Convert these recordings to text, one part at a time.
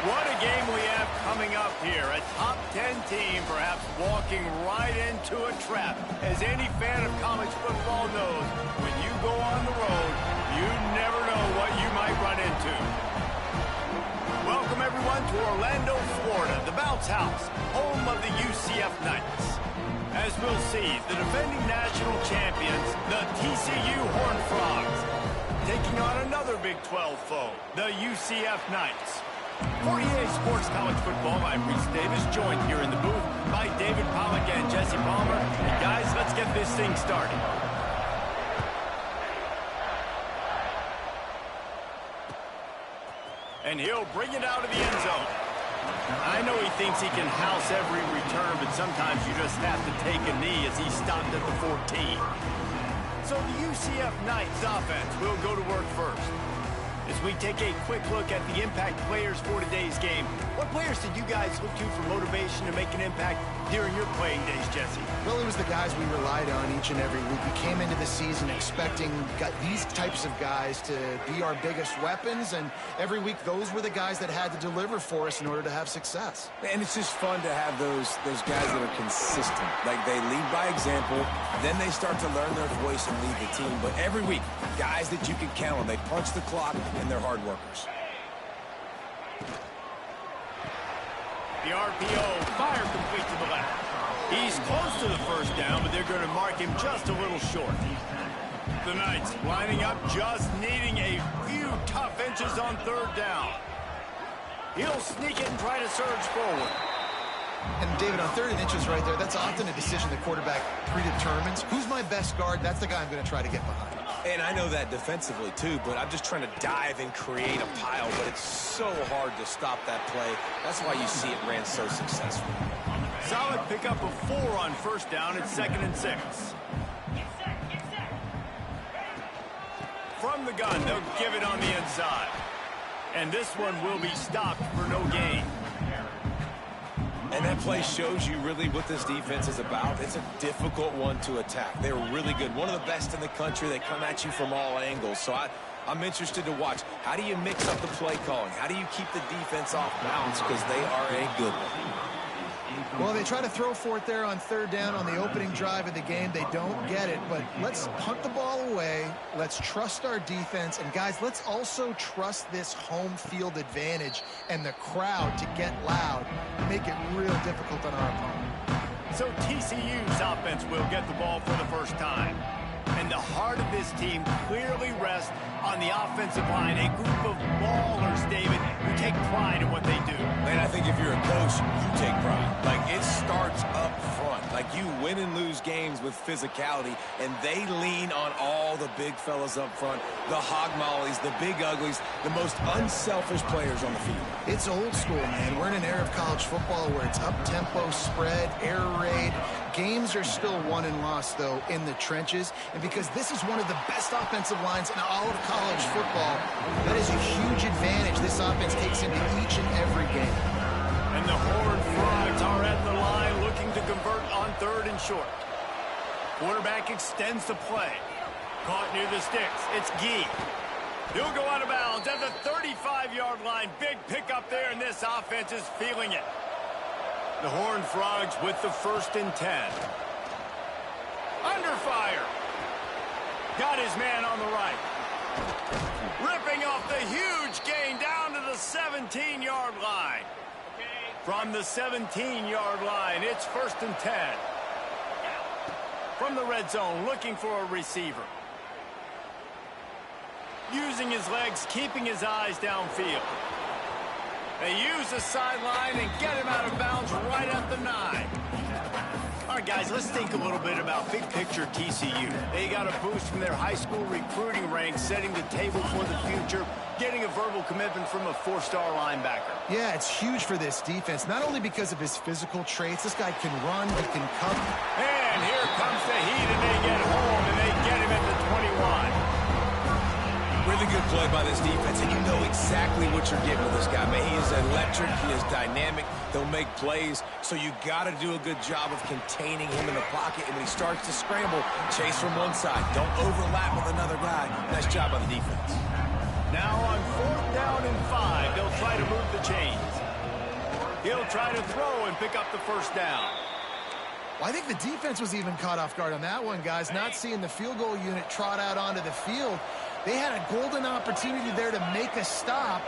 What a game we have coming up here. A top 10 team perhaps walking right into a trap. As any fan of college football knows, when you go on the road, you never know what you might run into. Welcome everyone to Orlando, Florida, the bounce house, home of the UCF Knights. As we'll see, the defending national champions, the TCU Horned Frogs, taking on another Big 12 foe, the UCF Knights. For EA Sports College Football, I'm Reese Davis, joined here in the booth by David Pollack and Jesse Palmer. And guys, let's get this thing started. And he'll bring it out of the end zone. I know he thinks he can house every return, but sometimes you just have to take a knee as he stopped at the 14. So the UCF Knights offense will go to work first. As we take a quick look at the impact players for today's game, what players did you guys look to for motivation to make an impact during your playing days, Jesse? Well, it was the guys we relied on each and every week. We came into the season expecting these types of guys to be our biggest weapons, and every week those were the guys that had to deliver for us in order to have success. And it's just fun to have those guys that are consistent. Like, they lead by example, then they start to learn their voice and lead the team. But every week, guys that you can count on, they punch the clock, and they're hard workers. The RPO, fire complete to the left. He's close to the first down, but they're going to mark him just a little short. The Knights lining up, just needing a few tough inches on third down. He'll sneak it and try to surge forward. And David, on 3rd and inches right there, that's often a decision the quarterback predetermines. Who's my best guard? That's the guy I'm going to try to get behind. And I know that defensively, too, but I'm just trying to dive and create a pile, but it's so hard to stop that play. That's why you see it ran so successful. Solid pickup of 4 on first down. It's 2nd and 6. From the gun, they'll give it on the inside. And this one will be stopped for no gain. And that play shows you really what this defense is about. It's a difficult one to attack. They're really good. One of the best in the country. They come at you from all angles. So I'm interested to watch. How do you mix up the play calling? How do you keep the defense off balance? Because they are a good one. Well, they try to throw for it there on 3rd down on the opening drive of the game. They don't get it, but let's punt the ball away. Let's trust our defense. And, guys, let's also trust this home field advantage and the crowd to get loud and make it real difficult on our opponent. So TCU's offense will get the ball for the first time. And the heart of this team clearly rests on the offensive line, a group of ballers, David, who take pride in what they do. Man, I think if you're a coach, you take pride. Like, it starts up front. Like, you win and lose games with physicality, and they lean on all the big fellas up front, the hog mollies, the big uglies, the most unselfish players on the field. It's old school, man. We're in an era of college football where it's up-tempo, spread, air raid. Games are still won and lost, though, in the trenches. And because this is one of the best offensive lines in all of college football, that is a huge advantage this offense takes into each and every game. And the Horned Frogs are at the line looking to convert on 3rd and short. Quarterback extends the play. Caught near the sticks. It's Gee. He'll go out of bounds at the 35-yard line. Big pickup there, and this offense is feeling it. The Horned Frogs with the 1st and 10. Under fire. Got his man on the right. Ripping off the huge gain down to the 17-yard line. From the 17-yard line, it's 1st and 10. From the red zone, looking for a receiver. Using his legs, keeping his eyes downfield. They use the sideline and get him out of bounds right at the 9. All right, guys, let's think a little bit about big picture TCU. They got a boost from their high school recruiting ranks, setting the table for the future, getting a verbal commitment from a 4-star linebacker. Yeah, it's huge for this defense, not only because of his physical traits. This guy can run, he can cover. And here comes the heat, and they get home, and they get him at the 21. Really good play by this defense, and you know exactly what you're getting with this guy. Man, he is electric. He is dynamic. They'll make plays, so you got to do a good job of containing him in the pocket. And when he starts to scramble, chase from one side. Don't overlap with another guy. Nice job by the defense. Now on 4th down and 5, they'll try to move the chains. He'll try to throw and pick up the first down. Well, I think the defense was even caught off guard on that one, guys. Not seeing the field goal unit trot out onto the field. They had a golden opportunity there to make a stop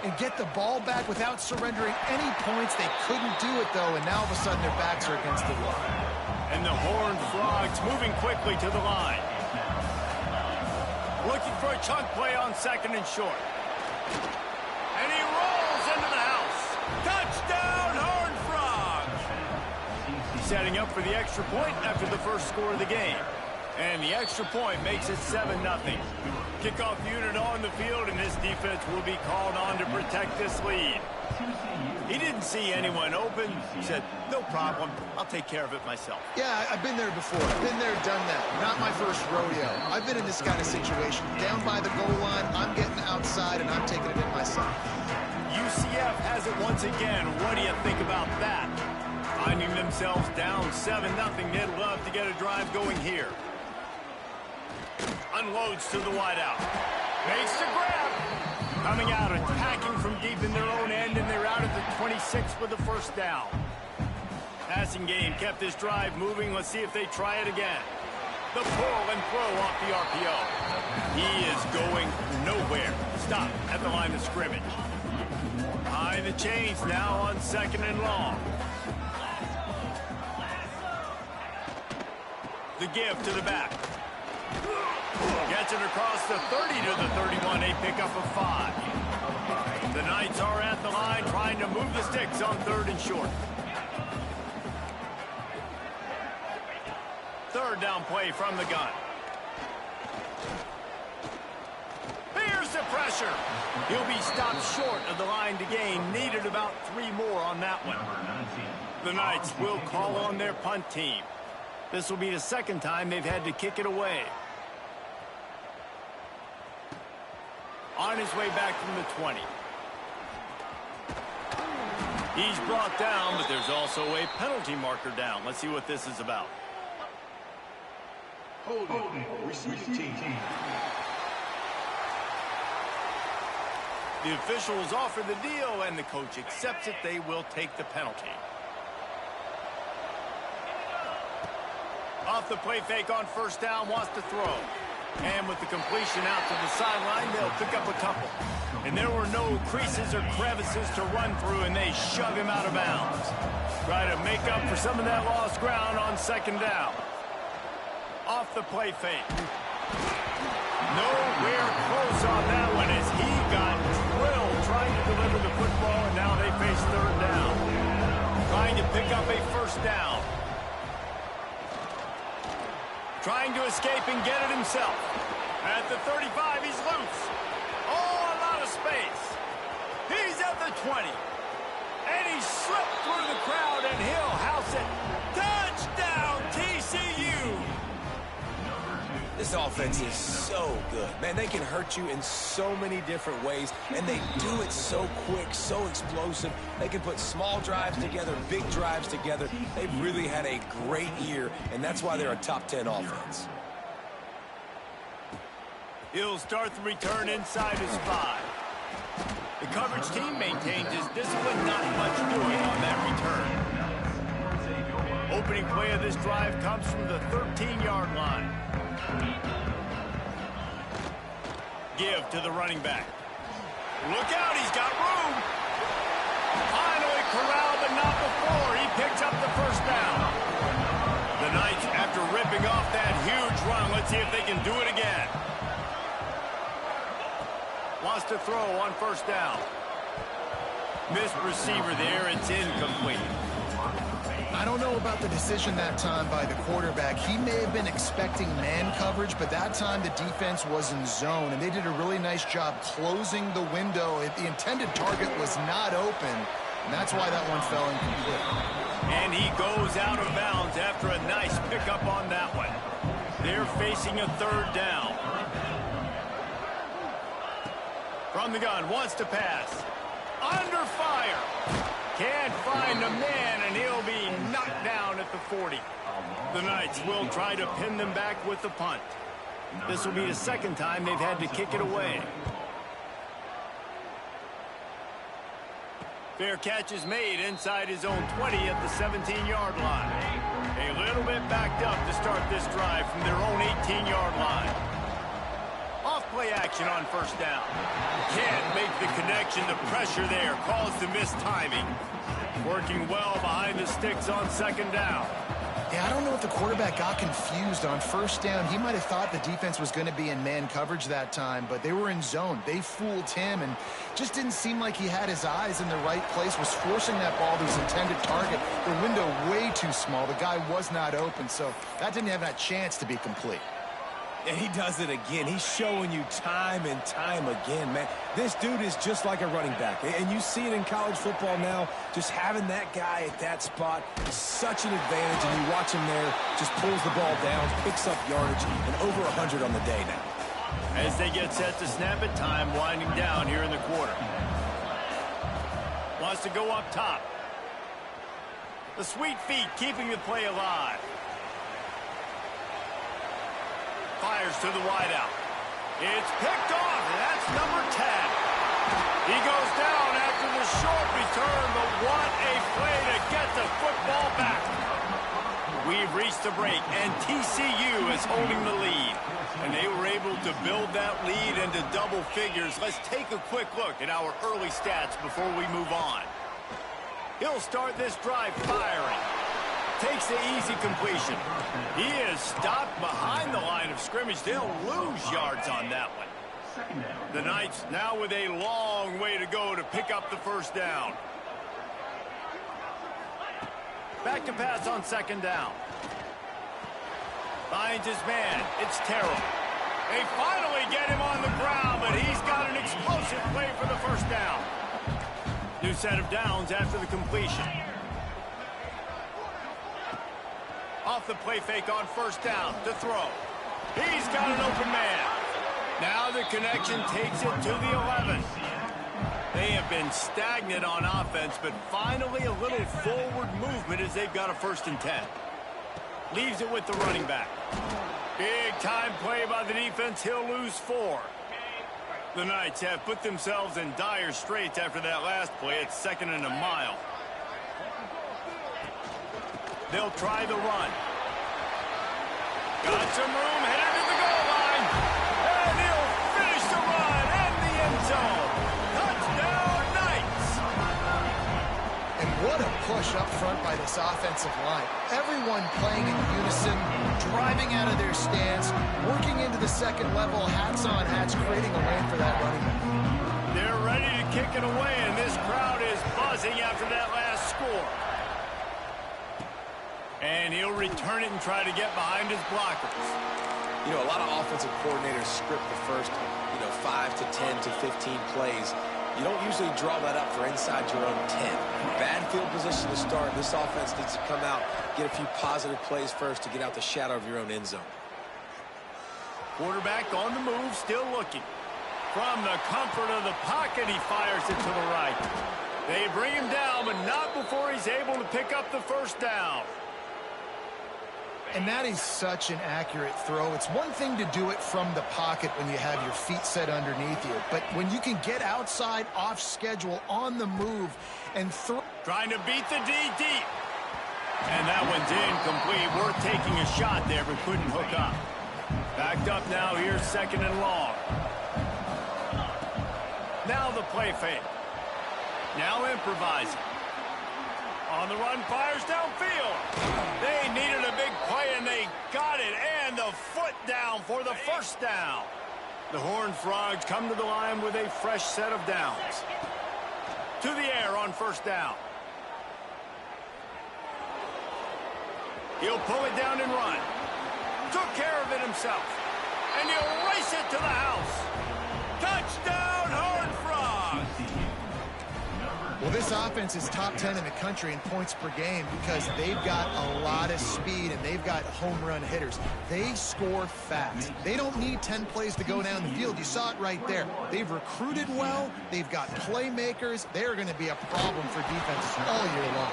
and get the ball back without surrendering any points. They couldn't do it, though, and now all of a sudden their backs are against the wall. And the Horned Frogs moving quickly to the line. Looking for a chunk play on 2nd and short. And he rolls into the house. Touchdown, Horned Frogs! Setting up for the extra point after the first score of the game. And the extra point makes it 7-0. Kickoff unit on the field, and this defense will be called on to protect this lead. He didn't see anyone open. He said, no problem. I'll take care of it myself. Yeah, I've been there before. Been there, done that. Not my first rodeo. I've been in this kind of situation. Down by the goal line, I'm getting outside, and I'm taking it in myself. UCF has it once again. What do you think about that? Finding themselves down 7-0. They'd love to get a drive going here. Unloads to the wideout. Makes the grab. Coming out, attacking from deep in their own end, and they're out at the 26 with the first down. Passing game kept this drive moving. Let's see if they try it again. The pull and throw off the RPO. He is going nowhere. Stop at the line of scrimmage. Behind the chains now on 2nd and long. The give to the back. Gets it across the 30 to the 31. A pickup of 5. The Knights are at the line trying to move the sticks on 3rd and short. 3rd down play from the gun. Here's the pressure. He'll be stopped short of the line to gain. Needed about 3 more on that one. The Knights will call on their punt team. This will be the 2nd time they've had to kick it away. On his way back from the 20. He's brought down, but there's also a penalty marker down. Let's see what this is about. Holding, receiving team. The officials offer the deal, and the coach accepts it. They will take the penalty. Off the play fake on 1st down, wants to throw. And with the completion out to the sideline, they'll pick up a couple. And there were no creases or crevices to run through, and they shove him out of bounds. Try to make up for some of that lost ground on 2nd down. Off the play fake. Nowhere close on that one as he got drilled trying to deliver the football, and now they face 3rd down. Trying to pick up a 1st down. Trying to escape and get it himself. At the 35, he's loose. Oh, a lot of space. He's at the 20. And he slipped through the crowd, and he'll house it. Touchdown, TCU! This offense is so good. Man, they can hurt you in so many different ways, and they do it so quick, so explosive. They can put small drives together, big drives together. They've really had a great year, and that's why they're a top 10 offense. He'll start the return inside his 5. The coverage team maintains his discipline, not much doing on that return. Opening play of this drive comes from the 13-yard line. Give to the running back. Look out, he's got room. Finally corralled, but not before. He picks up the 1st down. The Knights, after ripping off that huge run, let's see if they can do it again. Wants to throw on 1st down. Missed receiver there, it's incomplete. I don't know about the decision that time by the quarterback. He may have been expecting man coverage, but that time the defense was in zone, and they did a really nice job closing the window. The intended target was not open, and that's why that one fell incomplete. And he goes out of bounds after a nice pickup on that one. They're facing a 3rd down. From the gun, wants to pass. Under fire. Can't find a man, and he'll be knocked down at the 40. The Knights will try to pin them back with the punt. This will be the 2nd time they've had to kick it away. Fair catch is made inside his own 20 at the 17-yard line. A little bit backed up to start this drive from their own 18-yard line. Off play action on first down. Can't make the connection. The pressure there caused the missed timing. Working well behind the sticks on second down. Yeah, I don't know if the quarterback got confused on first down. He might have thought the defense was going to be in man coverage that time, but they were in zone. They fooled him and just didn't seem like he had his eyes in the right place, was forcing that ball to his intended target. The window way too small. The guy was not open, so that didn't have that chance to be complete. And he does it again. He's showing you time and time again, man. This dude is just like a running back. And you see it in college football now. Just having that guy at that spot is such an advantage. And you watch him there, just pulls the ball down, picks up yardage, and over 100 on the day now. As they get set to snap it, time winding down here in the quarter. Wants to go up top. The sweet feet keeping the play alive. Fires to the wideout. It's picked off, and that's number 10. He goes down after the short return, but what a play to get the football back. We've reached the break, and TCU is holding the lead. And they were able to build that lead into double figures. Let's take a quick look at our early stats before we move on. He'll start this drive firing. Takes the easy completion. He is stopped behind the line of scrimmage. They'll lose yards on that one. The Knights now with a long way to go to pick up the first down. Back to pass on second down. Finds his man. It's Terrell. They finally get him on the ground, but he's got an explosive play for the first down. New set of downs after the completion. Off the play fake on first down to throw. He's got an open man. Now the connection takes it to the 11. They have been stagnant on offense, but finally a little forward movement as they've got a 1st and 10. Leaves it with the running back. Big time play by the defense. He'll lose 4. The Knights have put themselves in dire straits after that last play. It's 2nd and a mile. They'll try the run. Got some room, headed to the goal line. And he'll finish the run in the end zone. Touchdown, Knights. And what a push up front by this offensive line. Everyone playing in unison, driving out of their stance, working into the second level, hats on hats, creating a lane for that running back. They're ready to kick it away, and this crowd is buzzing after that last score. And he'll return it and try to get behind his blockers. You know, a lot of offensive coordinators script the first, 5 to 10 to 15 plays. You don't usually draw that up for inside your own 10. Bad field position to start. This offense needs to come out, get a few positive plays first to get out the shadow of your own end zone. Quarterback on the move, still looking. From the comfort of the pocket, he fires it to the right. They bring him down, but not before he's able to pick up the first down. And that is such an accurate throw. It's one thing to do it from the pocket when you have your feet set underneath you, but when you can get outside, off schedule, on the move, and throw. Trying to beat the D deep. And that one's incomplete. Worth taking a shot there, but couldn't hook up. Backed up now, here's 2nd and long. Now the play fake. Now improvising. On the run, fires downfield. They needed a big play, and they got it. And the foot down for the first down. The Horned Frogs come to the line with a fresh set of downs. To the air on first down. He'll pull it down and run. Took care of it himself. And he'll race it to the house. Touchdown, Horned Frogs! Well, this offense is top 10 in the country in points per game because they've got a lot of speed and they've got home run hitters. They score fast. They don't need 10 plays to go down the field. You saw it right there. They've recruited well. They've got playmakers. They're going to be a problem for defenses all year long.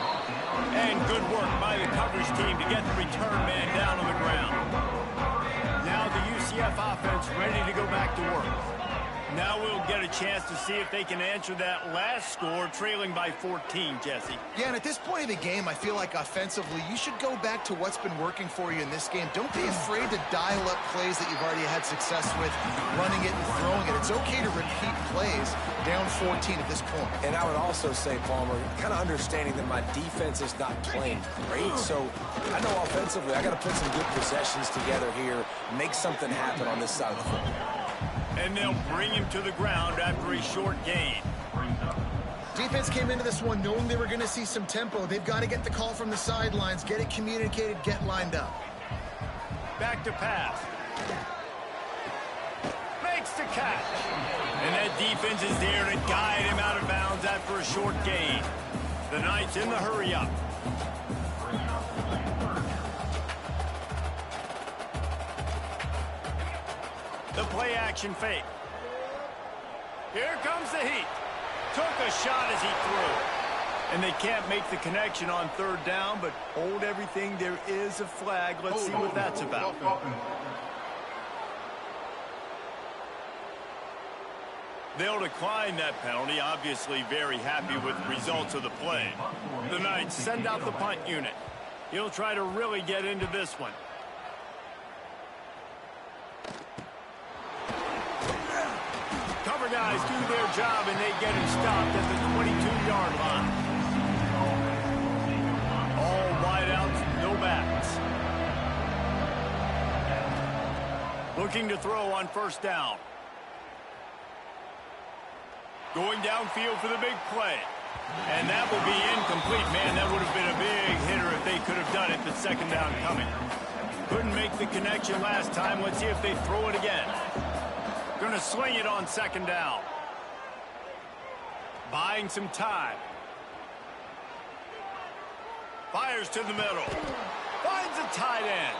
And good work by the coverage team to get the return man down on the ground. Now the UCF offense ready to go back to work. Now we'll get a chance to see if they can answer that last score, trailing by 14, Jesse. Yeah, and at this point of the game, I feel like offensively, you should go back to what's been working for you in this game. Don't be afraid to dial up plays that you've already had success with, running it and throwing it. It's okay to repeat plays down 14 at this point. And I would also say, Palmer, kind of understanding that my defense is not playing great. So I know offensively, I got to put some good possessions together here, make something happen on this side of the football. And they'll bring him to the ground after a short gain. Defense came into this one knowing they were going to see some tempo. They've got to get the call from the sidelines, get it communicated, get lined up. Back to pass. Makes the catch. And that defense is there to guide him out of bounds after a short gain. The Knights in the hurry-up. The play-action fake. Here comes the heat. Took a shot as he threw. And they can't make the connection on third down, but hold everything. There is a flag. Let's see what that's about. They'll decline that penalty. Obviously very happy with the results of the play. The Knights send out the punt unit. He'll try to really get into this one. Cover guys do their job, and they get him stopped at the 22-yard line. All wideouts, no backs. Looking to throw on first down. Going downfield for the big play. And that will be incomplete. Man, that would have been a big hitter if they could have done it. The second down coming. Couldn't make the connection last time. Let's see if they throw it again. Going to sling it on second down. Buying some time. Fires to the middle. Finds a tight end.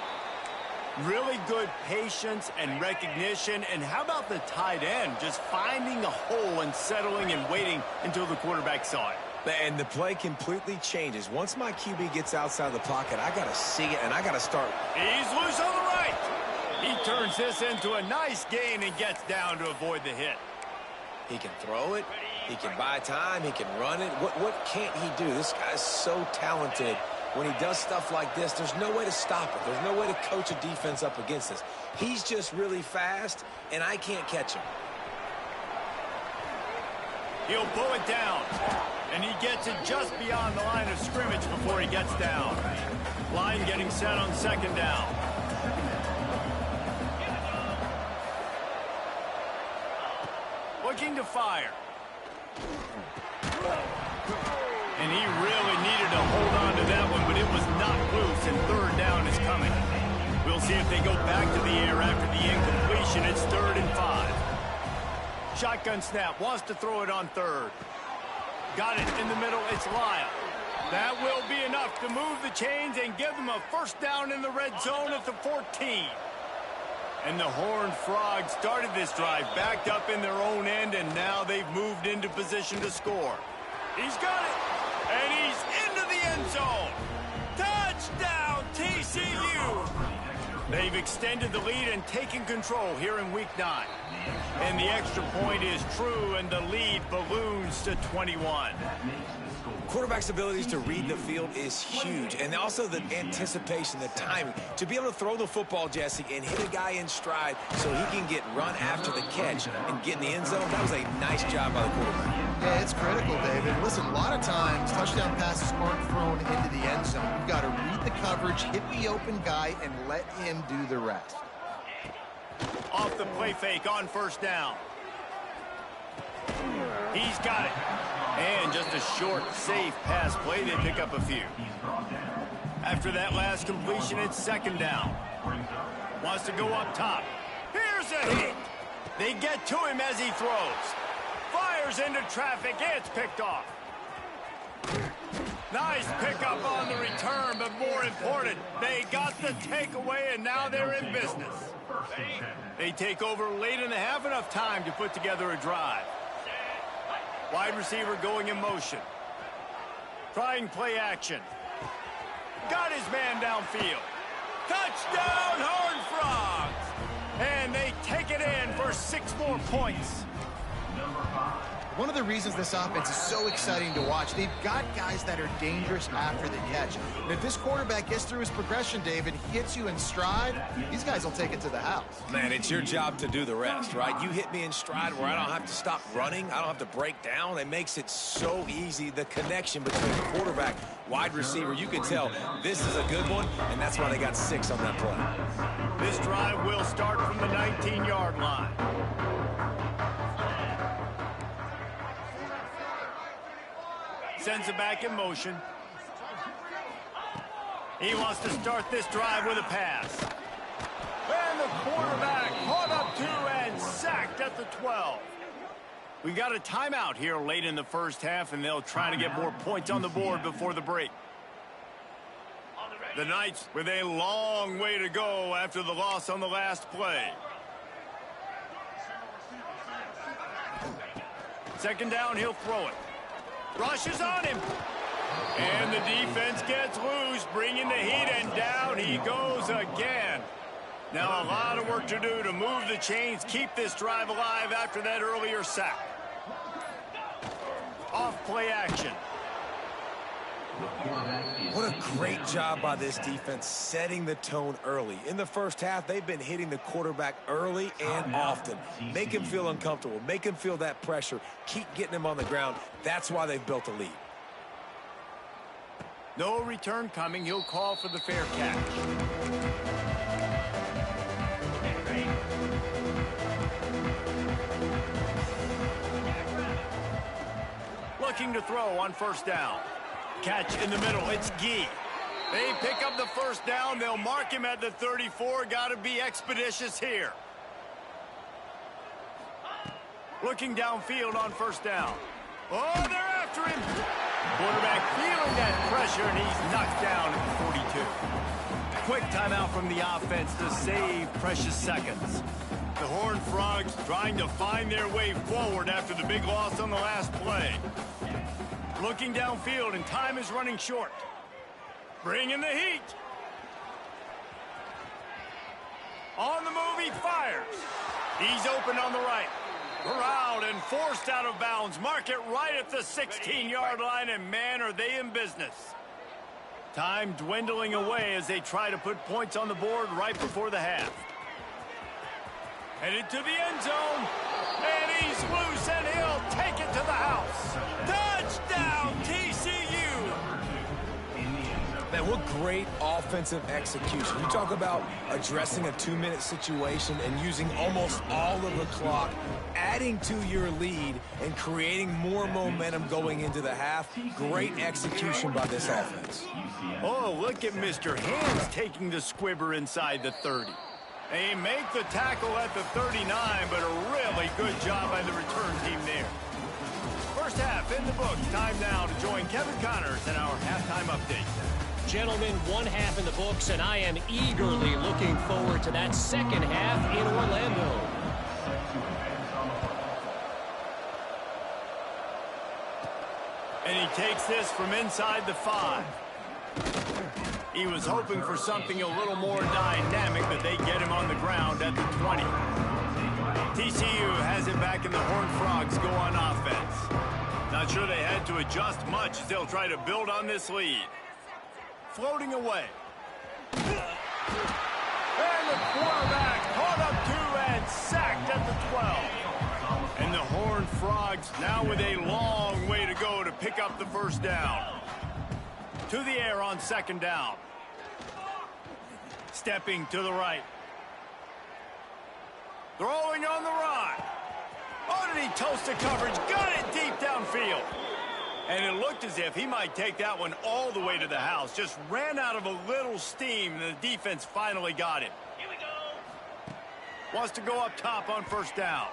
Really good patience and recognition. And how about the tight end just finding a hole and settling and waiting until the quarterback saw it? And the play completely changes. Once my QB gets outside the pocket, I got to see it, and I got to start. He's loose on the right. He turns this into a nice gain and gets down to avoid the hit. He can throw it. He can buy time. He can run it. What can't he do? This guy's so talented. When he does stuff like this, there's no way to stop it. There's no way to coach a defense up against this. He's just really fast, and I can't catch him. He'll pull it down, and he gets it just beyond the line of scrimmage before he gets down. Line getting set on second down. Looking to fire. And he really needed to hold on to that one, but it was not loose, and third down is coming. We'll see if they go back to the air after the incompletion. It's 3rd and 5. Shotgun snap, wants to throw it on third. Got it in the middle, it's Lyle. That will be enough to move the chains and give them a first down in the red zone at the 14. And the Horned Frogs started this drive, backed up in their own end, and now they've moved into position to score. He's got it, and he's into the end zone. Touchdown, TCU! They've extended the lead and taken control here in Week 9. And the extra point is true, and the lead balloons to 21. Quarterback's abilities to read the field is huge, and also the anticipation, the timing. To be able to throw the football, Jesse, and hit a guy in stride so he can get run after the catch and get in the end zone, that was a nice job by the quarterback. Yeah, it's critical, David. Listen, a lot of times touchdown passes aren't thrown into the end zone. You've got to read the coverage, hit the open guy, and let him do the rest. Off the play fake on first down. He's got it. And just a short, safe pass play. They pick up a few. After that last completion, it's second down. Wants to go up top. Here's a hit. They get to him as he throws. Fires into traffic. It's picked off. Nice pickup on the return, but more important, they got the takeaway, and now they're in business. They take over late in the half, enough time to put together a drive. Wide receiver going in motion. Trying play action. Got his man downfield. Touchdown, Horned Frogs! And they take it in for 6 more points. One of the reasons this offense is so exciting to watch, they've got guys that are dangerous after the catch. And if this quarterback gets through his progression, David, hits you in stride, these guys will take it to the house. Man, it's your job to do the rest, right? You hit me in stride where I don't have to stop running. I don't have to break down. It makes it so easy. The connection between the quarterback, wide receiver, you can tell this is a good one, and that's why they got 6 on that play. This drive will start from the 19-yard line. Sends it back in motion. He wants to start this drive with a pass. And the quarterback caught up to and sacked at the 12. We got a timeout here late in the first half, and they'll try to get more points on the board before the break. The Knights with a long way to go after the loss on the last play. Second down, he'll throw it. Rushes on him. And the defense gets loose, bringing the heat, and down he goes again. Now a lot of work to do to move the chains, keep this drive alive after that earlier sack. Off play action. What a great job by this defense setting the tone early. In the first half, they've been hitting the quarterback early and often. Make him feel uncomfortable. Make him feel that pressure. Keep getting him on the ground. That's why they've built a lead. No return coming. He'll call for the fair catch. Looking to throw on first down. Catch in the middle. It's Gee. They pick up the first down. They'll mark him at the 34. Got to be expeditious here. Looking downfield on first down. Oh, they're after him. Quarterback feeling that pressure, and he's knocked down at the 42. Quick timeout from the offense to save precious seconds. The Horned Frogs trying to find their way forward after the big loss on the last play. Looking downfield, and time is running short. Bringing the heat. On the move, he fires. He's open on the right. Corralled and forced out of bounds. Mark it right at the 16-yard line, and man, are they in business. Time dwindling away as they try to put points on the board right before the half. Headed to the end zone, and he's loose, and he'll take it to the house. Touchdown, TCU! Man, what great offensive execution. You talk about addressing a 2-minute situation and using almost all of the clock, adding to your lead, and creating more momentum going into the half. Great execution by this offense. Oh, look at Mr. Hands taking the squibber inside the 30. They make the tackle at the 39, but a really good job by the return team there. First half in the books. Time now to join Kevin Connors in our halftime update. Gentlemen, one half in the books, and I am eagerly looking forward to that second half in Orlando. And he takes this from inside the 5. He was hoping for something a little more dynamic, but they get him on the ground at the 20. TCU has it back, and the Horned Frogs go on offense. Not sure they had to adjust much as they'll try to build on this lead. Floating away. And the quarterback caught up to and sacked at the 12. And the Horned Frogs now with a long way to go to pick up the first down. To the air on second down. Stepping to the right. Throwing on the run. Oh, did he toast the coverage? Got it deep downfield. And it looked as if he might take that one all the way to the house. Just ran out of a little steam, and the defense finally got him. Here we go. Wants to go up top on first down.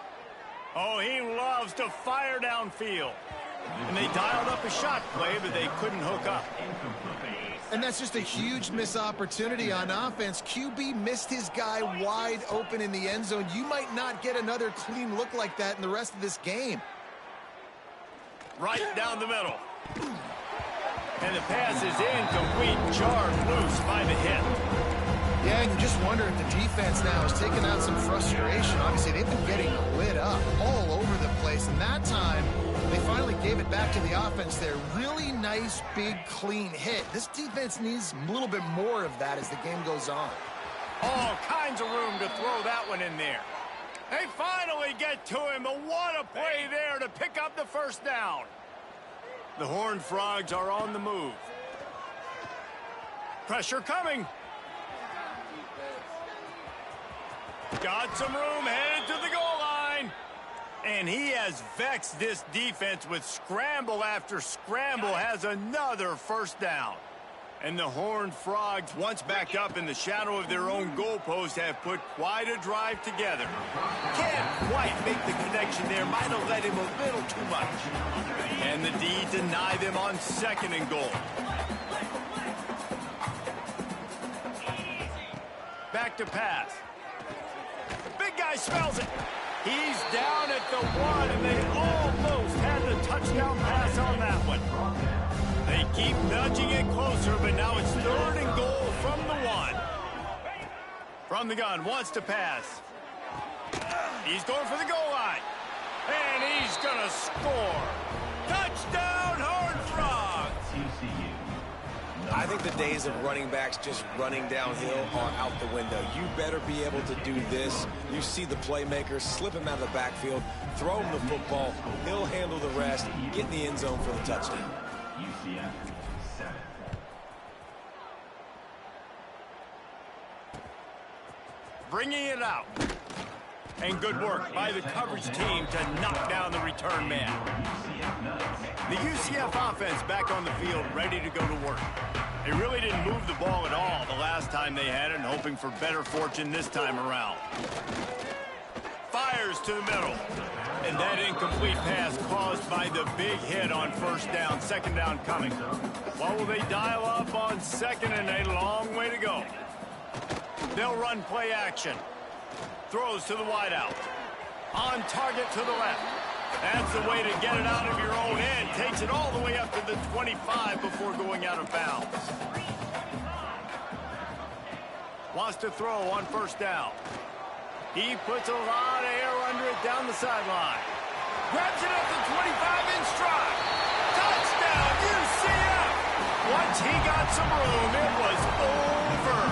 Oh, he loves to fire downfield. And they dialed up a shot play, but they couldn't hook up. And that's just a huge missed opportunity on offense. QB missed his guy wide open in the end zone. You might not get another clean look like that in the rest of this game. Right down the middle. And the pass is incomplete. Jarred loose by the hit. Yeah, and you just wonder if the defense now is taking out some frustration. Obviously, they've been getting lit up all over the place. and that time they finally gave it back to the offense there. Really nice, big, clean hit. This defense needs a little bit more of that as the game goes on. All kinds of room to throw that one in there. They finally get to him, but what a play there to pick up the first down. The Horned Frogs are on the move. Pressure coming. Got some room, headed to the goal line. And he has vexed this defense with scramble after scramble, has another first down. And the Horned Frogs, once backed up in the shadow of their own goalpost, have put quite a drive together. Can't quite make the connection there. Might have led him a little too much. And the D deny them on 2nd and goal. Back to pass. Big guy smells it. He's down at the 1, and they almost had the touchdown pass on that one. They keep nudging it closer, but now it's 3rd and goal from the 1. From the gun, wants to pass. He's going for the goal line. And he's going to score. Touchdown, Horned Frogs! TCU. I think the days of running backs just running downhill are out the window. You better be able to do this. You see the playmaker, slip him out of the backfield, throw him the football. He'll handle the rest, get in the end zone for the touchdown. UCF 7. Bringing it out. And good work by the coverage team to knock down the return man. The UCF offense back on the field, ready to go to work. They really didn't move the ball at all the last time they had it, and hoping for better fortune this time around. Fires to the middle. And that incomplete pass caused by the big hit on 1st down, 2nd down coming. What will they dial up on 2nd, and a long way to go? They'll run play action. Throws to the wideout. On target to the left. That's the way to get it out of your own end. Takes it all the way up to the 25 before going out of bounds. Wants to throw on 1st down. He puts a lot of air under it down the sideline. Grabs it at the 25 in stride. Touchdown, UCF! Once he got some room, it was over.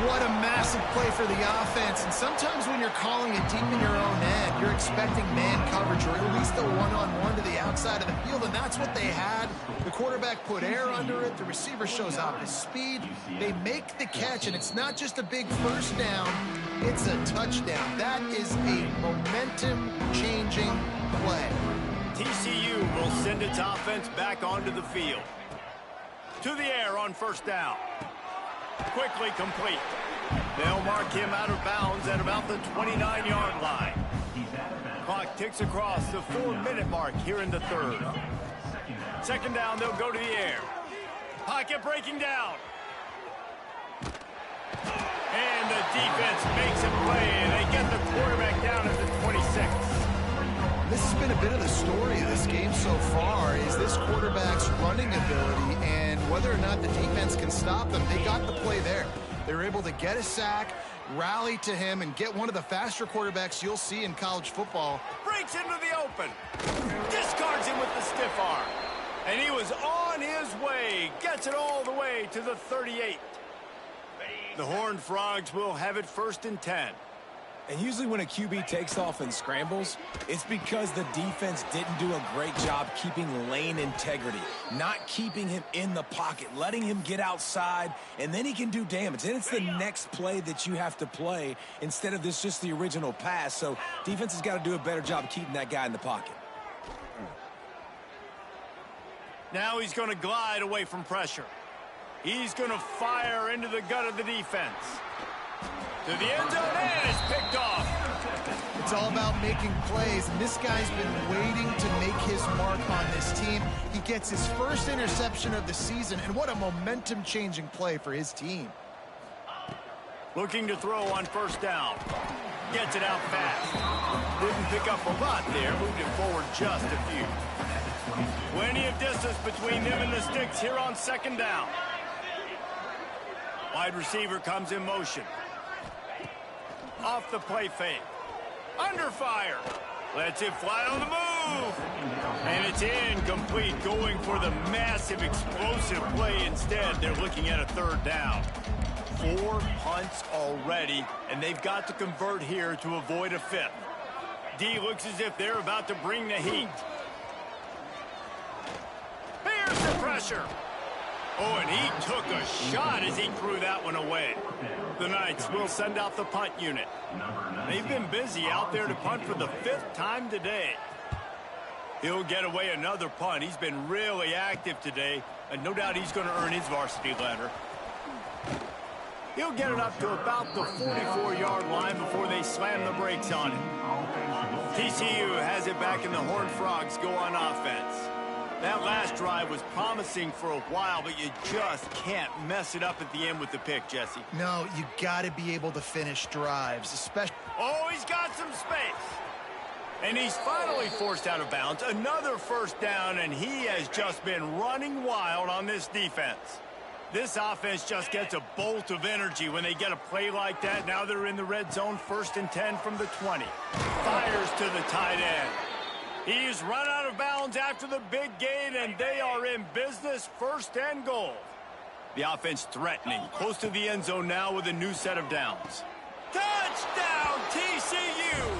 What a massive play for the offense. And sometimes when you're calling it deep in your own end, you're expecting man coverage or at least a one-on-one to the outside of the field, and that's what they had. The quarterback put air under it. The receiver shows off his speed. They make the catch, and it's not just a big first down. It's a touchdown. That is a momentum-changing play. TCU will send its offense back onto the field. To the air on 1st down. Quickly complete. They'll mark him out of bounds at about the 29-yard line. Clock ticks across the 4-minute mark here in the 3rd. 2nd down, they'll go to the air. Pocket breaking down. And the defense makes a play, and they get the quarterback down at the 26. This has been a bit of the story of this game so far, is this quarterback's running ability and whether or not the defense can stop them. They got the play there. They were able to get a sack, rally to him, and get one of the faster quarterbacks you'll see in college football. Breaks into the open. Discards him with the stiff arm. And he was on his way. Gets it all the way to the 38. The Horned Frogs will have it 1st and 10. And usually when a QB takes off and scrambles, it's because the defense didn't do a great job keeping lane integrity, not keeping him in the pocket, letting him get outside, and then he can do damage. And it's the next play that you have to play instead of this just the original pass. So defense has got to do a better job keeping that guy in the pocket. Now he's going to glide away from pressure. He's going to fire into the gut of the defense. To the end zone, and it's picked off. It's all about making plays, and this guy's been waiting to make his mark on this team. He gets his first interception of the season, and what a momentum-changing play for his team. Looking to throw on 1st down. Gets it out fast. Didn't pick up a lot there, moved it forward just a few. Plenty of distance between them and the sticks here on 2nd down. Wide receiver comes in motion. Off the play fake. Under fire. Lets it fly on the move. And it's incomplete, going for the massive explosive play instead. They're looking at a third down. 4 punts already, and they've got to convert here to avoid a fifth. D looks as if they're about to bring the heat. Here's the pressure. Oh, and he took a shot as he threw that one away. The Knights will send out the punt unit. They've been busy out there to punt for the 5th time today. He'll get away another punt. He's been really active today, and no doubt he's going to earn his varsity letter. He'll get it up to about the 44-yard line before they slam the brakes on him. TCU has it back, and the Horned Frogs go on offense. That last drive was promising for a while, but you just can't mess it up at the end with the pick, Jesse. No, you got to be able to finish drives, especially... Oh, he's got some space. And he's finally forced out of bounds. Another first down, and he has just been running wild on this defense. This offense just gets a bolt of energy when they get a play like that. Now they're in the red zone, 1st and 10 from the 20. Fires to the tight end. He's run out of bounds after the big gain, and they are in business, 1st and goal. The offense threatening, close to the end zone now with a new set of downs. Touchdown, TCU!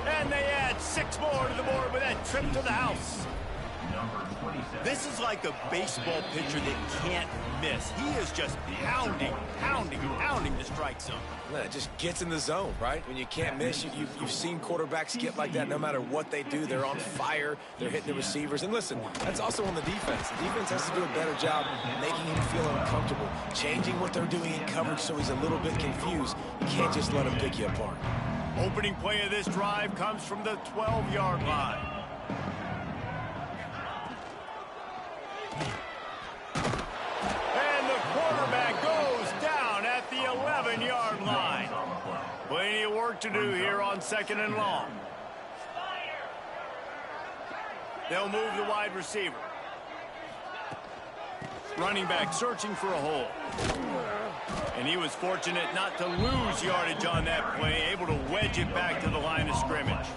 And they add 6 more to the board with that trip to the house. This is like a baseball pitcher that can't miss. He is just pounding the strike zone. Well, it just gets in the zone, right? When you can't miss, you've seen quarterbacks get like that no matter what they do. They're on fire. They're hitting the receivers. And listen, that's also on the defense. The defense has to do a better job making him feel uncomfortable, changing what they're doing in coverage so he's a little bit confused. You can't just let him pick you apart. Opening play of this drive comes from the 12-yard line. And the quarterback goes down at the 11-yard line. Plenty of work to do here on 2nd and long. They'll move the wide receiver. Running back searching for a hole. And he was fortunate not to lose yardage on that play, able to wedge it back to the line of scrimmage.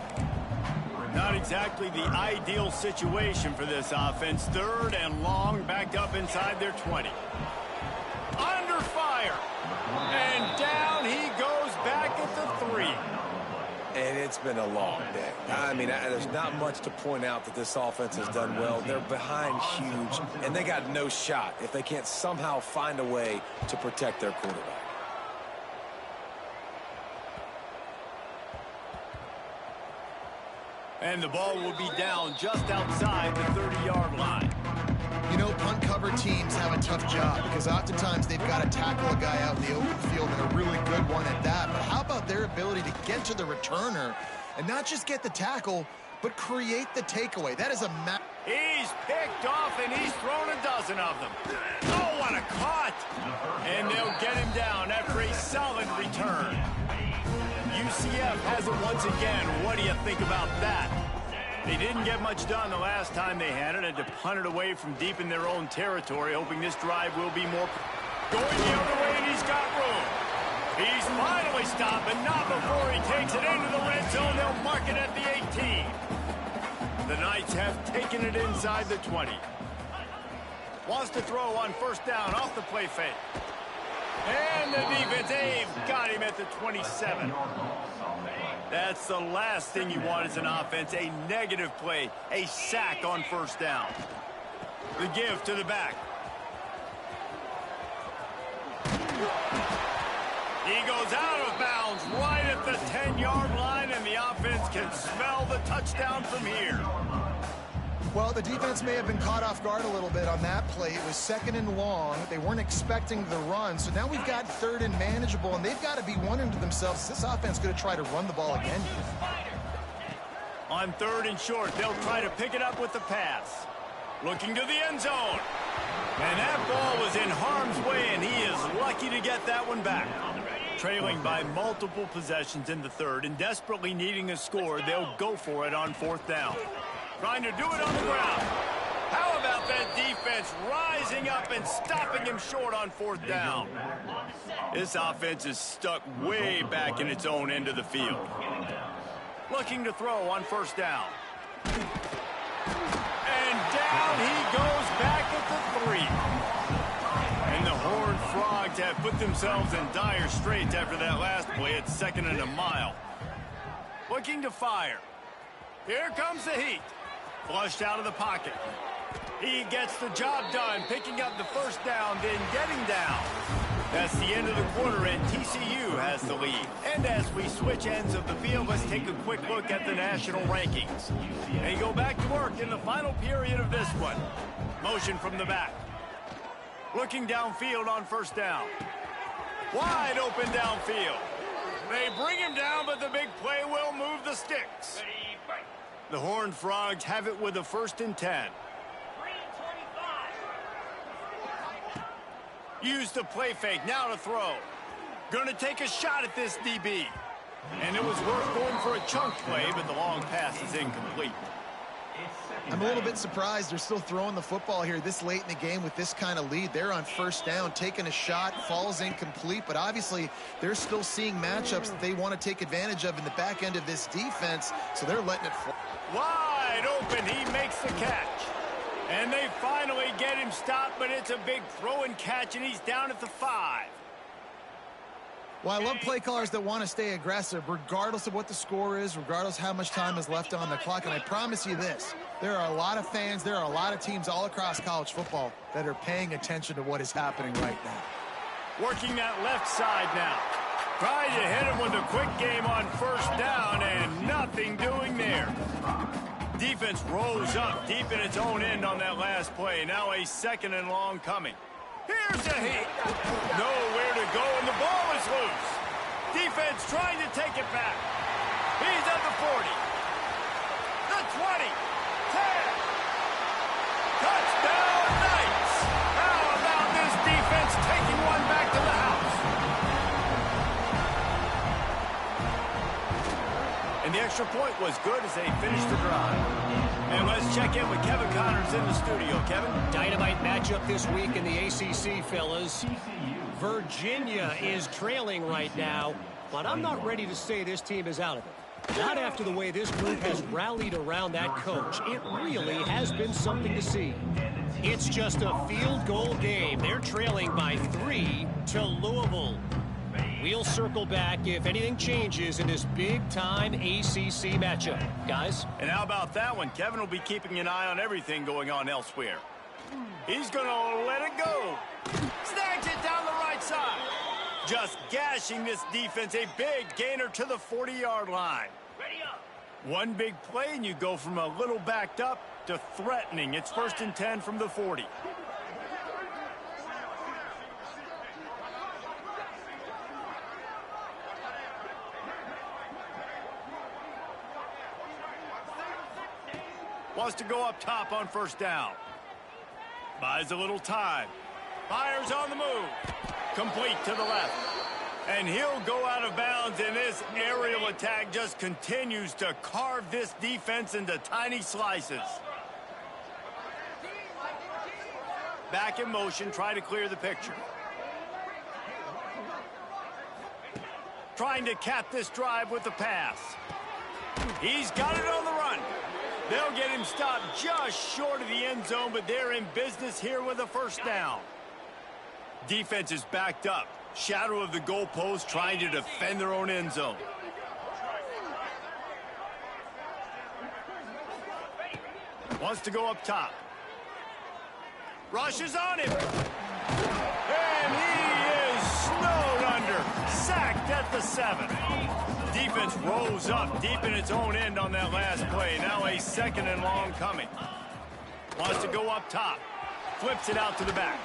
Not exactly the ideal situation for this offense. 3rd and long, backed up inside their 20. Under fire. And down he goes back at the 3. And it's been a long day. I mean, there's not much to point out that this offense has done well. They're behind huge, and they got no shot if they can't somehow find a way to protect their quarterback. And the ball will be down just outside the 30-yard line. You know, punt cover teams have a tough job because oftentimes they've got to tackle a guy out in the open field, and a really good one at that. But how about their ability to get to the returner and not just get the tackle, but create the takeaway? That is a He's picked off, and he's thrown a dozen of them. Oh, what a caught! And they'll get him down after a solid return. UCF has it once again. What do you think about that? They didn't get much done the last time they had it. Had to punt it away from deep in their own territory, hoping this drive will be more... Going the other way, and he's got room. He's finally stopped, but not before he takes it into the red zone. They'll mark it at the 18. The Knights have taken it inside the 20. Wants to throw on 1st down off the play fake. And the defense, they've got him at the 27. That's the last thing you want as an offense, a negative play, a sack on 1st down. The give to the back. He goes out of bounds right at the 10-yard line, and the offense can smell the touchdown from here. Well, the defense may have been caught off guard a little bit on that play. It was 2nd and long. They weren't expecting the run. So now we've got 3rd and manageable, and they've got to be wondering to themselves, is this offense going to try to run the ball again? On 3rd and short, they'll try to pick it up with the pass. Looking to the end zone. And that ball was in harm's way, and he is lucky to get that one back. Trailing by multiple possessions in the 3rd and desperately needing a score, they'll go for it on 4th down. Trying to do it on the ground. How about that defense rising up and stopping him short on 4th down? This offense is stuck way back in its own end of the field. Looking to throw on first down. And down he goes back at the 3. And the Horned Frogs have put themselves in dire straits after that last play. It's 2nd and a mile. Looking to fire. Here comes the heat. Flushed out of the pocket. He gets the job done, picking up the first down, then getting down. That's the end of the quarter, and TCU has the lead. And as we switch ends of the field, let's take a quick look at the national rankings. They go back to work in the final period of this one. Motion from the back. Looking downfield on first down. Wide open downfield. They bring him down, but the big play will move the sticks. The Horned Frogs have it with a 1st and 10. Use the play fake, now to throw. Gonna take a shot at this DB. And it was worth going for a chunk play, but the long pass is incomplete. I'm a little bit surprised they're still throwing the football here this late in the game with this kind of lead. They're on first down, taking a shot, falls incomplete, but obviously they're still seeing matchups that they want to take advantage of in the back end of this defense, so they're letting it fly. Wide open, he makes the catch. And they finally get him stopped, but it's a big throw and catch, and he's down at the 5. Well, I love play callers that want to stay aggressive, regardless of what the score is, regardless how much time is left on the clock. And I promise you this, there are a lot of fans, there are a lot of teams all across college football that are paying attention to what is happening right now. Working that left side now. Trying to hit him with a quick game on first down, and nothing doing there. Defense rolls up deep in its own end on that last play. Now a 2nd and long coming. Here's a hit. Nowhere to go, and the ball is loose. Defense trying to take it back. He's at the 40. The 20. 10. Touchdown, Knights. How about this defense taking one back to the house? And the extra point was good as they finished the drive. And let's check in with Kevin Connors in the studio. Kevin? Dynamite matchup this week in the ACC, fellas. Virginia is trailing right now, but I'm not ready to say this team is out of it. Not after the way this group has rallied around that coach. It really has been something to see. It's just a field goal game. They're trailing by 3 to Louisville. We'll circle back if anything changes in this big-time ACC matchup. Guys? And how about that one? Kevin will be keeping an eye on everything going on elsewhere. He's going to let it go. Snags it down the right side. Just gashing this defense. A big gainer to the 40-yard line. One big play, and you go from a little backed up to threatening. It's 1st and 10 from the 40. Wants to go up top on first down. Buys a little time. Fires on the move. Complete to the left. And he'll go out of bounds, and this aerial attack just continues to carve this defense into tiny slices. Back in motion, try to clear the picture. Trying to cap this drive with the pass. He's got it on the run. They'll get him stopped just short of the end zone, but they're in business here with a first down. Defense is backed up. Shadow of the goalpost, trying to defend their own end zone. Wants to go up top. Rushes on him. And he is snowed under. Sacked at the 7. Defense rolls up deep in its own end on that last play. Now a 2nd and long coming. Wants to go up top. Flips it out to the back.